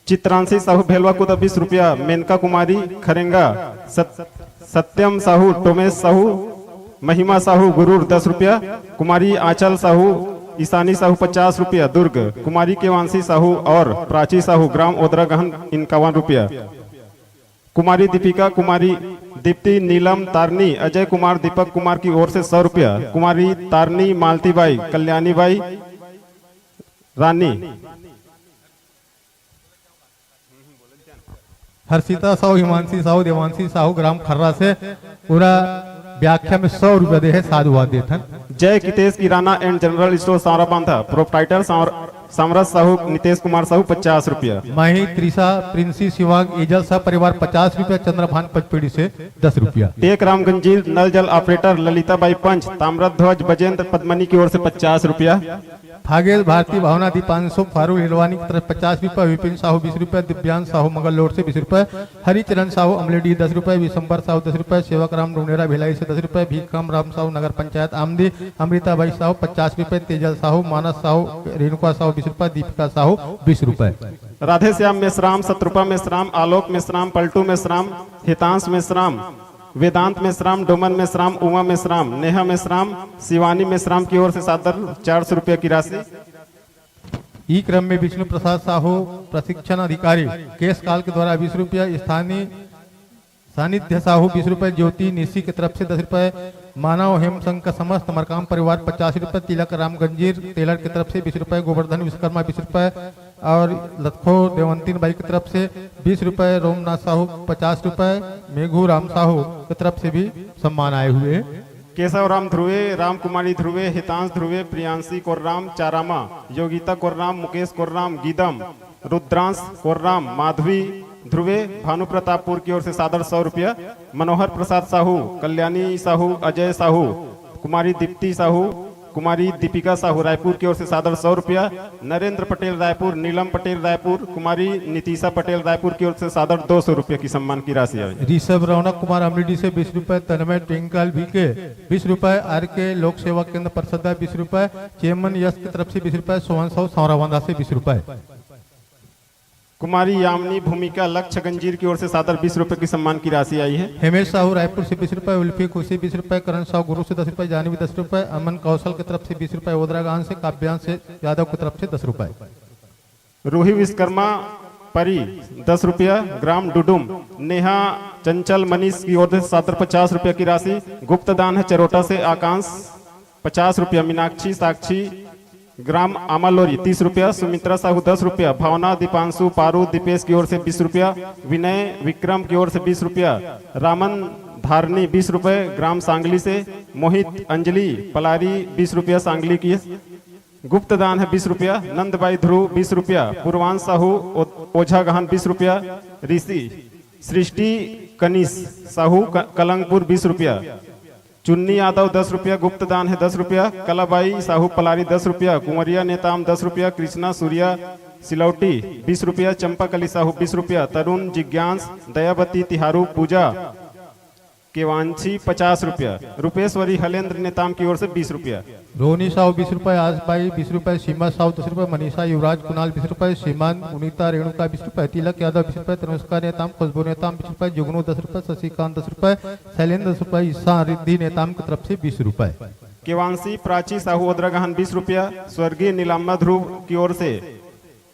Speaker 5: चित्रांशी साहू भेलवा को 20 रुपया, मेनका कुमारी खरेंगा, सत्यम साहू, टोमेश साहू, महिमा साहू गुरूर 10 रुपया, कुमारी आंचल साहू, ईशानी साहू 50 रुपया, दुर्ग, कुमारी केवांशी साहू और प्राची साहू ग्राम ओदरा गहन 51 रुपया, कुमारी दीपिका, कुमारी दीप्ति, नीलम, तारनी, अजय कुमार, दीपक कुमार की ओर से 100 रुपया, कुमारी तारनी, मालतीबाई, कल्याणीबाई, रानी,
Speaker 4: हर्षिता साहू, हिमांशी साहू, देवांशी साहू ग्राम खर्रा से पूरा व्याख्या में 100 रुपया दे है साधुवाद देथन।
Speaker 5: जय कितेश किराना एंड जनरल स्टोर सावरा बांधा, प्रोप्राइटर सामरस साहू, नितेश कुमार साहू 50 रुपया,
Speaker 4: माही त्रिशा, प्रिंसी शिवांग, एजल साहब परिवार 50 रुपया, चंद्रभान पचपेड़ी से 10 रुपया,
Speaker 5: टेक राम गंजील नल जल ऑपरेटर ललिताबाई पंच, ताम्रध्वज बजेंद्र पद्मनी की ओर से 50 रुपया,
Speaker 4: भागेल भारती, भावना दीपांशु, फारूक हिलवानी की तरफ 50 रुपया, विपिन साहू 20 रुपया, दिव्यांश साहू मंगललोर से 20 रुपया, हरिचरण साहू अमलेडी 10 रुपया, विशंबर साहू 10 रुपया, सेवक राम डुनेरा भिलाई से 10 रुपया, भीखम राम साहू नगर पंचायत आमदी, अमृताबाई साहू 50 रुपया, तेजल साहू, मानस साहू, रेणुका साहू 20 रुपया, दीपिका साहू 20 रुपया,
Speaker 5: राधे श्याम मेश्राम, शत्रुपा मेश्राम, आलोक मेश्राम, पलटू मेश्राम, हितांश मेश्राम, वेदांत मेश्राम, डोमन मेश्राम, उमा मेश्राम, नेहा मेश्राम, शिवानी मेश्राम की ओर से सादर 400 रुपया की राशि।
Speaker 4: ई क्रम में विष्णु प्रसाद साहू प्रशिक्षण अधिकारी केस काल के द्वारा 20 रुपया, स्थानीय सानिध्य साहू 20 रुपये, ज्योति निशी की तरफ से 10 रुपये, मानव हेम संघ का समस्त मरकाम परिवार 50 रुपये, तिलक राम गंजीर टेलर की तरफ से 20 रुपये, गोवर्धन विश्वकर्मा 20 रुपये और लखो देवंतीन बाई की तरफ से 20 रुपये, रोमनाथ साहू 50 रुपये, मेघू राम साहू की तरफ से भी सम्मान आए हुए हैं।
Speaker 5: केशव राम ध्रुवे, राम कुमारी ध्रुवे, हितांश ध्रुवे, प्रियांशी कोर्राम, चारामा, योगिता कोर्राम, मुकेश कोर्राम, गीदम, रुद्रांश कोर्राम, माधवी ध्रुवे, भानु प्रतापपुर की ओर से सादर 100 रुपया, मनोहर प्रसाद साहू, कल्याणी साहू, अजय साहू, कुमारी दीप्ति साहू, कुमारी दीपिका साहू रायपुर की ओर से सादर 100 रुपया, नरेंद्र पटेल रायपुर, नीलम पटेल रायपुर, कुमारी नीतिशा पटेल रायपुर की ओर से सादर 200 रुपये की सम्मान की राशि है।
Speaker 4: ऋषभ रौनक कुमार अमरीडी से 20 रुपये, तन्मय ट्विंकल VK 20 रुपये, RK लोक सेवा केंद्र परिषद 20 रुपये, चेमन यश की तरफ से 20 रुपये, सोहन साहू सौराबांधा से 20 रुपये,
Speaker 5: कुमारी यामिनी भूमिका लक्ष्य गंजीर की ओर से सादर 20 रुपए की सम्मान की राशि आई है।
Speaker 4: हेमेश साहू रायपुर से 20 रुपये, उल्फी खुशी 20 रुपये, करण साहू गुरु से 10 रुपये, जानवी 10 रुपये, अमन कौशल की तरफ से 20 रुपये, ओदरागान से काव्यांश से यादव की तरफ से 10 रुपये,
Speaker 5: रूही विश्वकर्मा परी 10 रुपया, ग्राम डुडुम, नेहा चंचल मनीष की ओर से सादर 50 रुपये की राशि, गुप्त दान है चरोटा से आकांश 50 रुपया, मीनाक्षी साक्षी ग्राम आमालोरी 30 रुपया, सुमित्रा साहू 10 रुपया, भावना दीपांशु पारू दीपेश की ओर से 20 रुपया, विनय विक्रम की ओर से 20 रुपया, रामन धारनी 20 रुपये ग्राम सांगली से, मोहित अंजलि पलारी 20 रुपया सांगली की, गुप्त दान है 20 रुपया, नंदबाई ध्रुव 20 रुपया, पूर्वांश साहू ओझा गहन 20 रुपया, ऋषि सृष्टि कनिश साहू कलंगपुर 20 रुपया, चुन्नी यादव 10 रुपया, गुप्त दान है 10 रुपया, कलाबाई साहू पलारी 10 रुपया, कुंवरिया नेताम 10 रुपया, कृष्णा सूर्या सिलौटी 20 रुपया, चंपाकली साहू 20 रुपया, तरुण जिज्ञांस दयावती तिहारू पूजा केवांशी 50 रुपया, रूपेश्वरी हलेंद्र नेताम की ओर से 20 रुपया।
Speaker 4: रोहिणी साहू 20 रुपए, आसबाई 20 रुपए, सीमा साहू 10 रुपए, मनीषा युवराज कुणाल 20 रुपए, सीमान उनीता रेणुका 20 रुपए, तिलक यादव 20 रुपए, तनुष्का नेताम खुशबू नेताम 20 रुपए, जुगनू 10 रुपए, शशिकांत 10 रुपए, शैलेंद्र 10 रुपए, ईसा रिद्धि नेताम की तरफ से 20 रुपए।
Speaker 5: केवांशी प्राची साहू ओद्रागहन 20 रुपया, स्वर्गीय नीलाम्बा ध्रुव की ओर से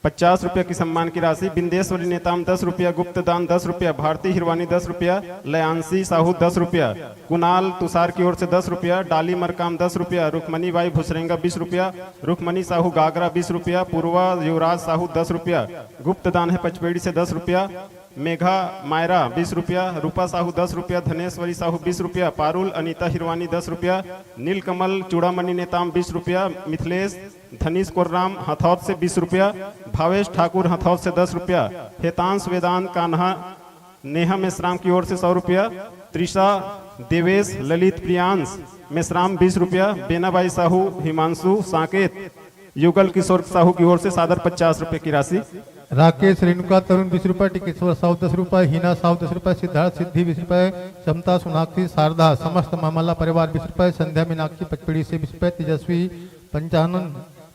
Speaker 5: 50 रुपया की सम्मान की राशि, बिंदेश्वरी नेताम 10 रुपया, गुप्त दान 10 रुपया, भारती हिरवानी 10 रुपया, लयांशी साहू 10 रुपया, कुणाल तुषार की ओर से 10 रुपया, डाली मरकाम 10 रुपया, रुक्मणी बाई भुसरेंगा 20 रुपया, रुक्मणी साहू गागरा 20 रुपया, पूर्वा युवराज साहू 10 रुपया, गुप्त दान है पचपेड़ी से 10 रुपया, मेघा मायरा 20 रुपया, रूपा साहू 10 रुपया, धनेश्वरी साहू 20 रुपया, पारुल अनीता हिरवानी 10 रुपया, नीलकमल चूड़ामणि नेताम 20 रुपया, मिथिलेश धनीश कोर्राम हथौत से 20 रुपया, भावेश ठाकुर हथौत से 10 रुपया, हेतांश वेदांत कान्हा नेहा मेश्राम की ओर से 100 रुपया, त्रिषा देवेश ललित प्रियांश मेश्राम 20 रुपया, बेनाबाई साहू हिमांशु साकेत युगल किशोर साहू की ओर से सादर 50 रुपए की राशि।
Speaker 4: राकेश रेणुका तरुण 20 रुपए, टिकेश्वर साहू 10 रुपए, हीना साहू 10 रुपए, सिद्धार्थ सिद्धि 20 रुपए, समता सोनाक्षी शारदा समस्त मामला परिवार 20 रुपए, संध्या मीनाक्षी पचपेड़ी से 20 रुपए, तेजस्वी पंचानन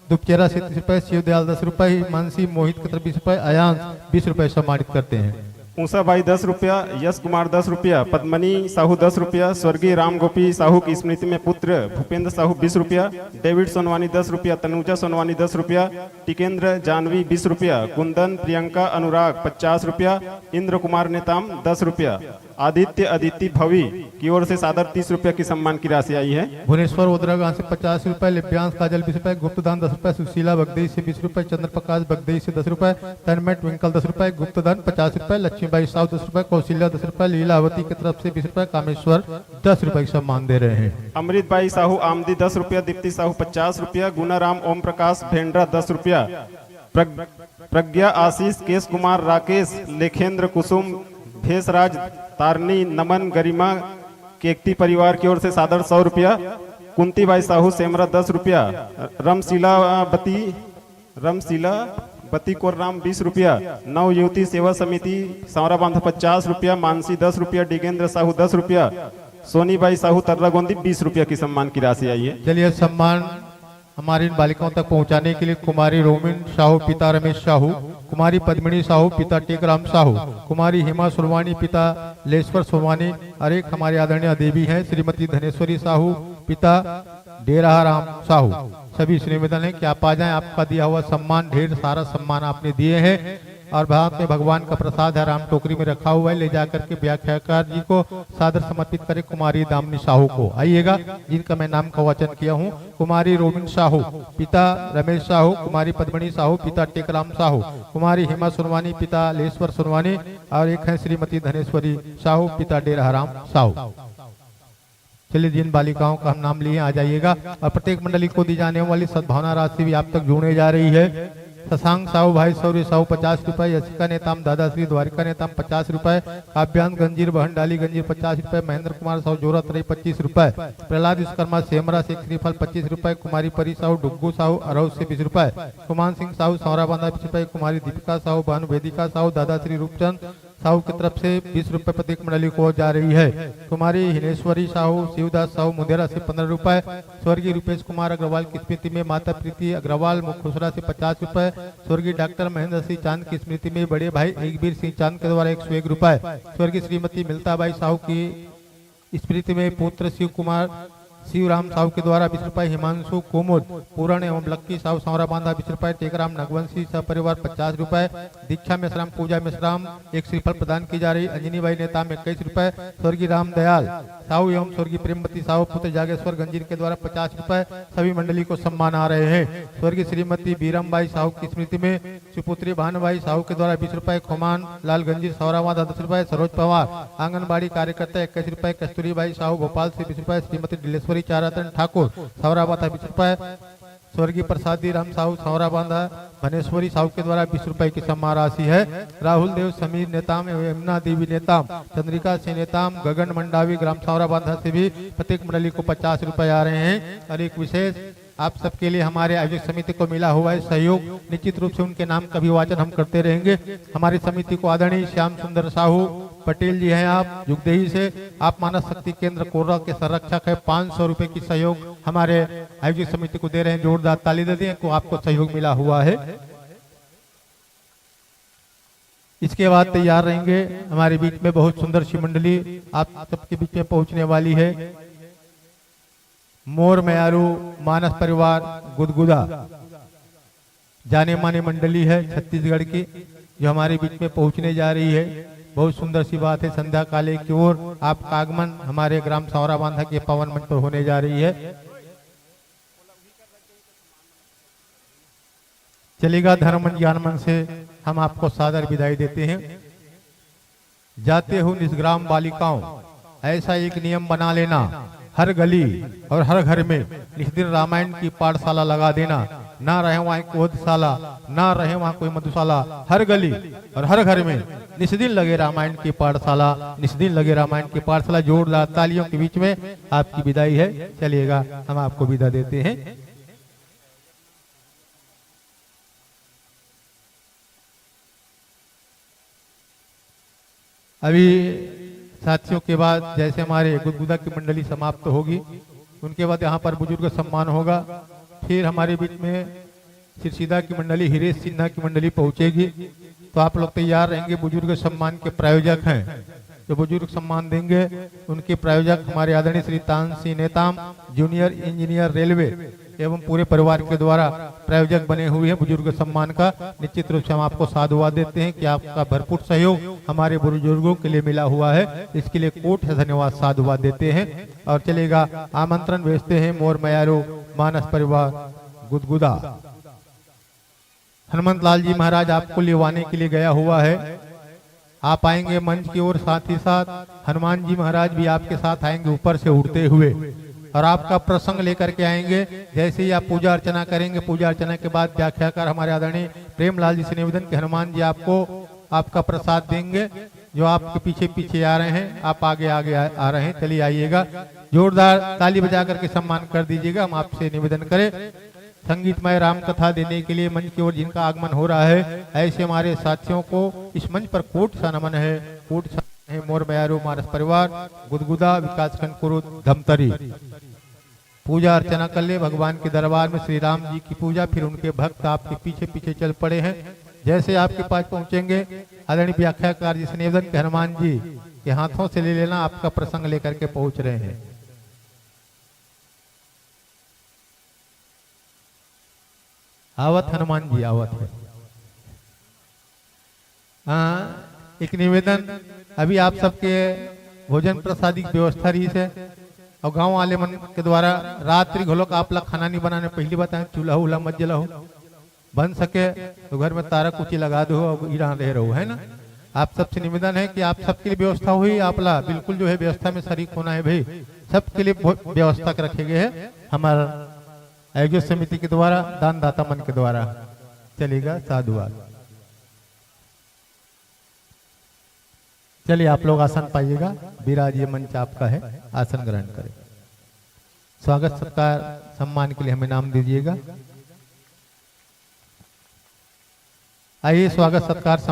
Speaker 4: दुपचेरा से 30 रुपए, शिवदयाल 10 रुपए, मानसी मोहित कतर 20 रुपए, अयांश 20 रुपए सम्मानित करते हैं।
Speaker 5: ऊषाबाई 10 रुपया, यश कुमार 10 रुपया, पद्मनी साहू 10 रुपया, स्वर्गीय राम गोपी साहू की स्मृति में पुत्र भूपेंद्र साहू 20 रुपया, डेविड सोनवानी 10 रुपया, तनुजा सोनवानी 10 रुपया, टिकेंद्र जानवी 20 रुपया, कुंदन प्रियंका अनुराग 50 रुपया, इंद्र कुमार नेताम 10 रुपया, आदित्य अदिति भवी की ओर से सादर 30 रुपया की सम्मान की राशि आई है।
Speaker 4: भुवनेश्वर ओद्रागां से 50 रुपए, लिप्यांश काजल 20 रुपए, गुप्तदान 10 रुपए, सुशीला बगदई से 20 रुपए, चंद्र प्रकाश बगदई से 10 रुपए, तन्मय ट्विंकल 10 रुपए, गुप्तदान 50 रुपए, लक्ष्मीबाई साहू 10 रुपए, कौशल्या 10 रुपए, लीलावती की तरफ से 20 रुपए, कामेश्वर 10 रुपए की सम्मान दे रहे हैं।
Speaker 5: अमृत बाई साहू आमदी 10 रुपया, दीप्ति साहू 50 रुपया, गुनाराम ओम प्रकाश भेंड्रा 10 रुपया, प्रज्ञा आशीष केश कुमार राकेश लेखेंद्र कुसुम भेषराज तारनी नमन गरिमा केकती परिवार की ओर से सादर 100 रुपया, कुंती बाई साहू सेमरा 10 रुपया, रमशीला बती कोर्राम 20 रुपया, नव युवती सेवा समिति सौरा बांधा 50 रुपया, मानसी 10 रुपया, डिगेंद्र साहू 10 रुपया, सोनी बाई साहू तर्रागोंदी 20 रुपया की सम्मान की राशि आई है।
Speaker 4: चलिए सम्मान हमारी इन बालिकाओं तक पहुंचाने के लिए कुमारी रोमिन साहू पिता रमेश साहू, कुमारी पद्मिनी साहू पिता टेकराम साहू, कुमारी हेमा सुरवानी पिता लेश्वर सुरवानी और एक हमारी आदरणीय देवी हैं श्रीमती धनेश्वरी साहू पिता डेरा राम साहू। सभी से निवेदन है कि आप आ जाएं, आपका दिया हुआ सम्मान ढेर सारा सम्मान आपने दिए हैं और भाग में भगवान का प्रसाद है राम टोकरी में रखा हुआ है, ले जाकर के व्याख्याकार जी को सादर समर्पित करें कुमारी दामिनी साहू को। आइएगा, जिनका मैं नाम का वाचन किया हूँ, कुमारी रोमिन साहू पिता रमेश साहू, कुमारी पद्मिनी साहू पिता टेकराम साहू, कुमारी हेमा सुरवानी पिता लेश्वर सुरवानी और एक है श्रीमती धनेश्वरी साहू पिता डेराराम साहू। चलिए, जिन बालिकाओं का हम नाम लिए आ जाइएगा और प्रत्येक मंडली को दी जाने वाली सद्भावना राशि भी आप तक जोड़ने जा रही है। शशांक साहू भाई सौर्य साहू 50 रुपए, यशिका नेताम दादाश्री द्वारिका नेताम 50 रुपए, काव्यांश गंजीर बहन डाली गंजीर 50 रुपए, महेंद्र कुमार साहू जोरा तराई 25 रुपए, प्रहलाद विश्वकर्मा सेमरा से श्रीफल 25 रुपए, कुमारी परी साहू डुग्गू साहू अरौज से 20 रुपए, कुमान सिंह साहू सौरा बांधा 20 रुपए, कुमारी दीपिका साहू बहन वेदिका साहू दादाश्री रूपचंद साहू की तरफ से 20 रुपए प्रत्येक मंडली को जा रही है। कुमारी हिनेश्वरी साहू शिवदास साहू मुंदेरा से 15 रुपए, स्वर्गीय रूपेश कुमार अग्रवाल की स्मृति में माता प्रीति अग्रवाल मुखुसरा से 50 रुपए, स्वर्गीय डॉक्टर महेंद्र सिंह चांद की स्मृति में बड़े भाई एकबीर सिंह चांद के द्वारा 101 रुपए, स्वर्गीय श्रीमती मिलताबाई साहू की स्मृति में पुत्र शिवराम साहू के द्वारा 20 रुपए, हिमांशु कुमुद पूरण एवं लक्की साहू सौरा बांधा 20 रुपए, टेकराम नगवंशी सपरिवार 50 रुपए, दीक्षा मेश्राम पूजा मेश्राम एक श्रीफल प्रदान की जा रही, अंजनी बाई नेताम 21 रुपए, स्वर्गीय रामदयाल साहू एवं स्वर्गीय प्रेमवती साहू पुत्र जागेश्वर गंजीर के द्वारा 50 रुपए सभी मंडली को सम्मान आ रहे हैं। स्वर्गीय श्रीमती बीरम बाई साहू की स्मृति में सुपुत्री भानुबाई साहू के द्वारा 20 रुपए, खुमान लाल गंजीर सौराबाद 10 रुपए, सरोज पवार आंगनबाड़ी कार्यकर्ता 21 रुपए, कस्तूरी बाई साहू भोपाल से 20 रुपए, श्रीमती दिलेश्वरी चारातन ठाकुर सौराबाद 20 रुपए, स्वर्गीय प्रसादी राम साहू सौरा बांधा भनेश्वरी साहू के द्वारा 20 रुपए की सम्मान राशि है। राहुल देव समीर नेताम एवं यमुना देवी नेताम, चंद्रिका सिंह नेताम, गगन मंडावी ग्राम सौरा बांधा से भी प्रत्येक मंडली को 50 रुपए आ रहे हैं। और एक विशेष आप सबके लिए हमारे आयोजक समिति को मिला हुआ है सहयोग। निश्चित रूप से उनके नाम का अभिवाचन हम करते रहेंगे। हमारी समिति को आदरणीय श्याम सुंदर साहू पटेल जी हैं, आप जुगदेही से, आप मानव शक्ति केंद्र कोर्रा के संरक्षक है। 500 रुपए की सहयोग हमारे आयोजक समिति को दे रहे हैं। जोरदार ताली दे दें को आपको सहयोग मिला हुआ है। इसके बाद तैयार रहेंगे हमारे बीच में बहुत सुंदर सी मंडली आप सबके बीच में पहुंचने वाली है। मोर मयारू मानस परिवार गुदगुदा जाने माने मंडली है छत्तीसगढ़ की, जो हमारे बीच में पहुंचने जा रही है। बहुत सुंदर सी बात है, संध्या काले की ओर आपका आगमन हमारे ग्राम सौरा बांधा के पावन मंच पर होने जा रही है। चलेगा धर्म ज्ञान मन से हम आपको सादर विदाई देते हैं। जाते हो निष्ग्राम बालिकाओं, ऐसा एक नियम बना लेना, हर गली और हर घर में निष्दिन रामायण की पाठशाला लगा देना। ना रहे वहाँ कोई वधशाला, ना रहे वहाँ कोई मधुशाला, हर गली और हर घर में निष्दिन लगे रामायण की पाठशाला, निष्दिन लगे रामायण की पाठशाला। जोरदार तालियों के बीच में आपकी विदाई है। चलिएगा हम आपको विदा देते हैं। अभी साथियों के बाद जैसे हमारे गुदगुदा की मंडली समाप्त होगी, उनके बाद यहाँ पर बुजुर्ग सम्मान होगा। फिर हमारे बीच में सिरसीदा की मंडली, हिरेश सिन्हा की मंडली पहुंचेगी। तो आप लोग तैयार रहेंगे। बुजुर्ग सम्मान के प्रायोजक हैं, जो बुजुर्ग सम्मान देंगे उनके प्रायोजक हमारे आदरणीय श्री तान Singh Netam, junior engineer railway एवं पूरे परिवार के द्वारा प्रायोजक बने हुए हैं बुजुर्ग सम्मान का। निश्चित रूप से हम आपको साधुवाद देते हैं कि आपका भरपूर सहयोग हमारे बुजुर्गों के लिए मिला हुआ है। इसके लिए कोट से धन्यवाद साधुवाद देते हैं। और चलेगा आमंत्रण भेजते हैं मोर मयारू मानस परिवार गुदगुदा। हनुमंत लाल जी महाराज आपको लिवाने के लिए गया हुआ है। आप आएंगे मंच की ओर, साथ ही साथ हनुमान जी महाराज भी आपके साथ आएंगे ऊपर से उड़ते हुए, और आपका प्रसंग लेकर के आएंगे। जैसे ही आप पूजा अर्चना करेंगे, पूजा अर्चना के बाद व्याख्याकार हमारे आदरणीय प्रेमलाल जी से निवेदन कि हनुमान जी आपको आपका प्रसाद देंगे, जो आपके पीछे पीछे आ रहे हैं, आप आगे आगे आ रहे हैं। चलिए आइएगा, जोरदार ताली बजा करके सम्मान कर दीजिएगा। हम आपसे निवेदन करें संगीतमय राम कथा देने के लिए मंच की ओर जिनका आगमन हो रहा है, ऐसे हमारे साथियों को इस मंच पर कोट सा नमन है। कोट सा है मोर मयारू मानस परिवार गुदगुदा विकासखंड कुरु धमतरी। पूजा अर्चना कर ले भगवान के दरबार में, श्री राम जी की पूजा। फिर उनके भक्त आपके पीछे पीछे चल पड़े हैं। जैसे आपके पास पहुंचेंगे, आदरणीय व्याख्याकार जी से निवेदन कि हनुमान जी के हाथों से ले लेना, आपका प्रसंग लेकर के पहुंच रहे हैं। आवत हनुमान जी आवत है। हाँ, एक निवेदन, अभी आप सबके भोजन प्रसादी की व्यवस्था रही है, और गांव वाले मन के द्वारा रात्रि घोलोक आप लोग खाना नहीं बनाने, पहली बात है चूल्हा उल्हा मत जलाओ, बन सके तो घर में तारा कुची लगा दो और ईरा रह रहो, है ना। आप सबसे निवेदन है कि आप सबके लिए व्यवस्था हुई, आप ला बिल्कुल जो है व्यवस्था में शरीक होना है भाई। सबके लिए व्यवस्था रखे गए है हमारा आयोजक समिति के द्वारा, दानदाता मन के द्वारा। चलेगा साधुवाद। चलिए आप लोग आसन पाइएगा। विराज ये मंच आपका है, आसन ग्रहण करें। स्वागत सत्कार सम्मान के लिए हमें नाम दीजिएगा। आइए स्वागत सत्कार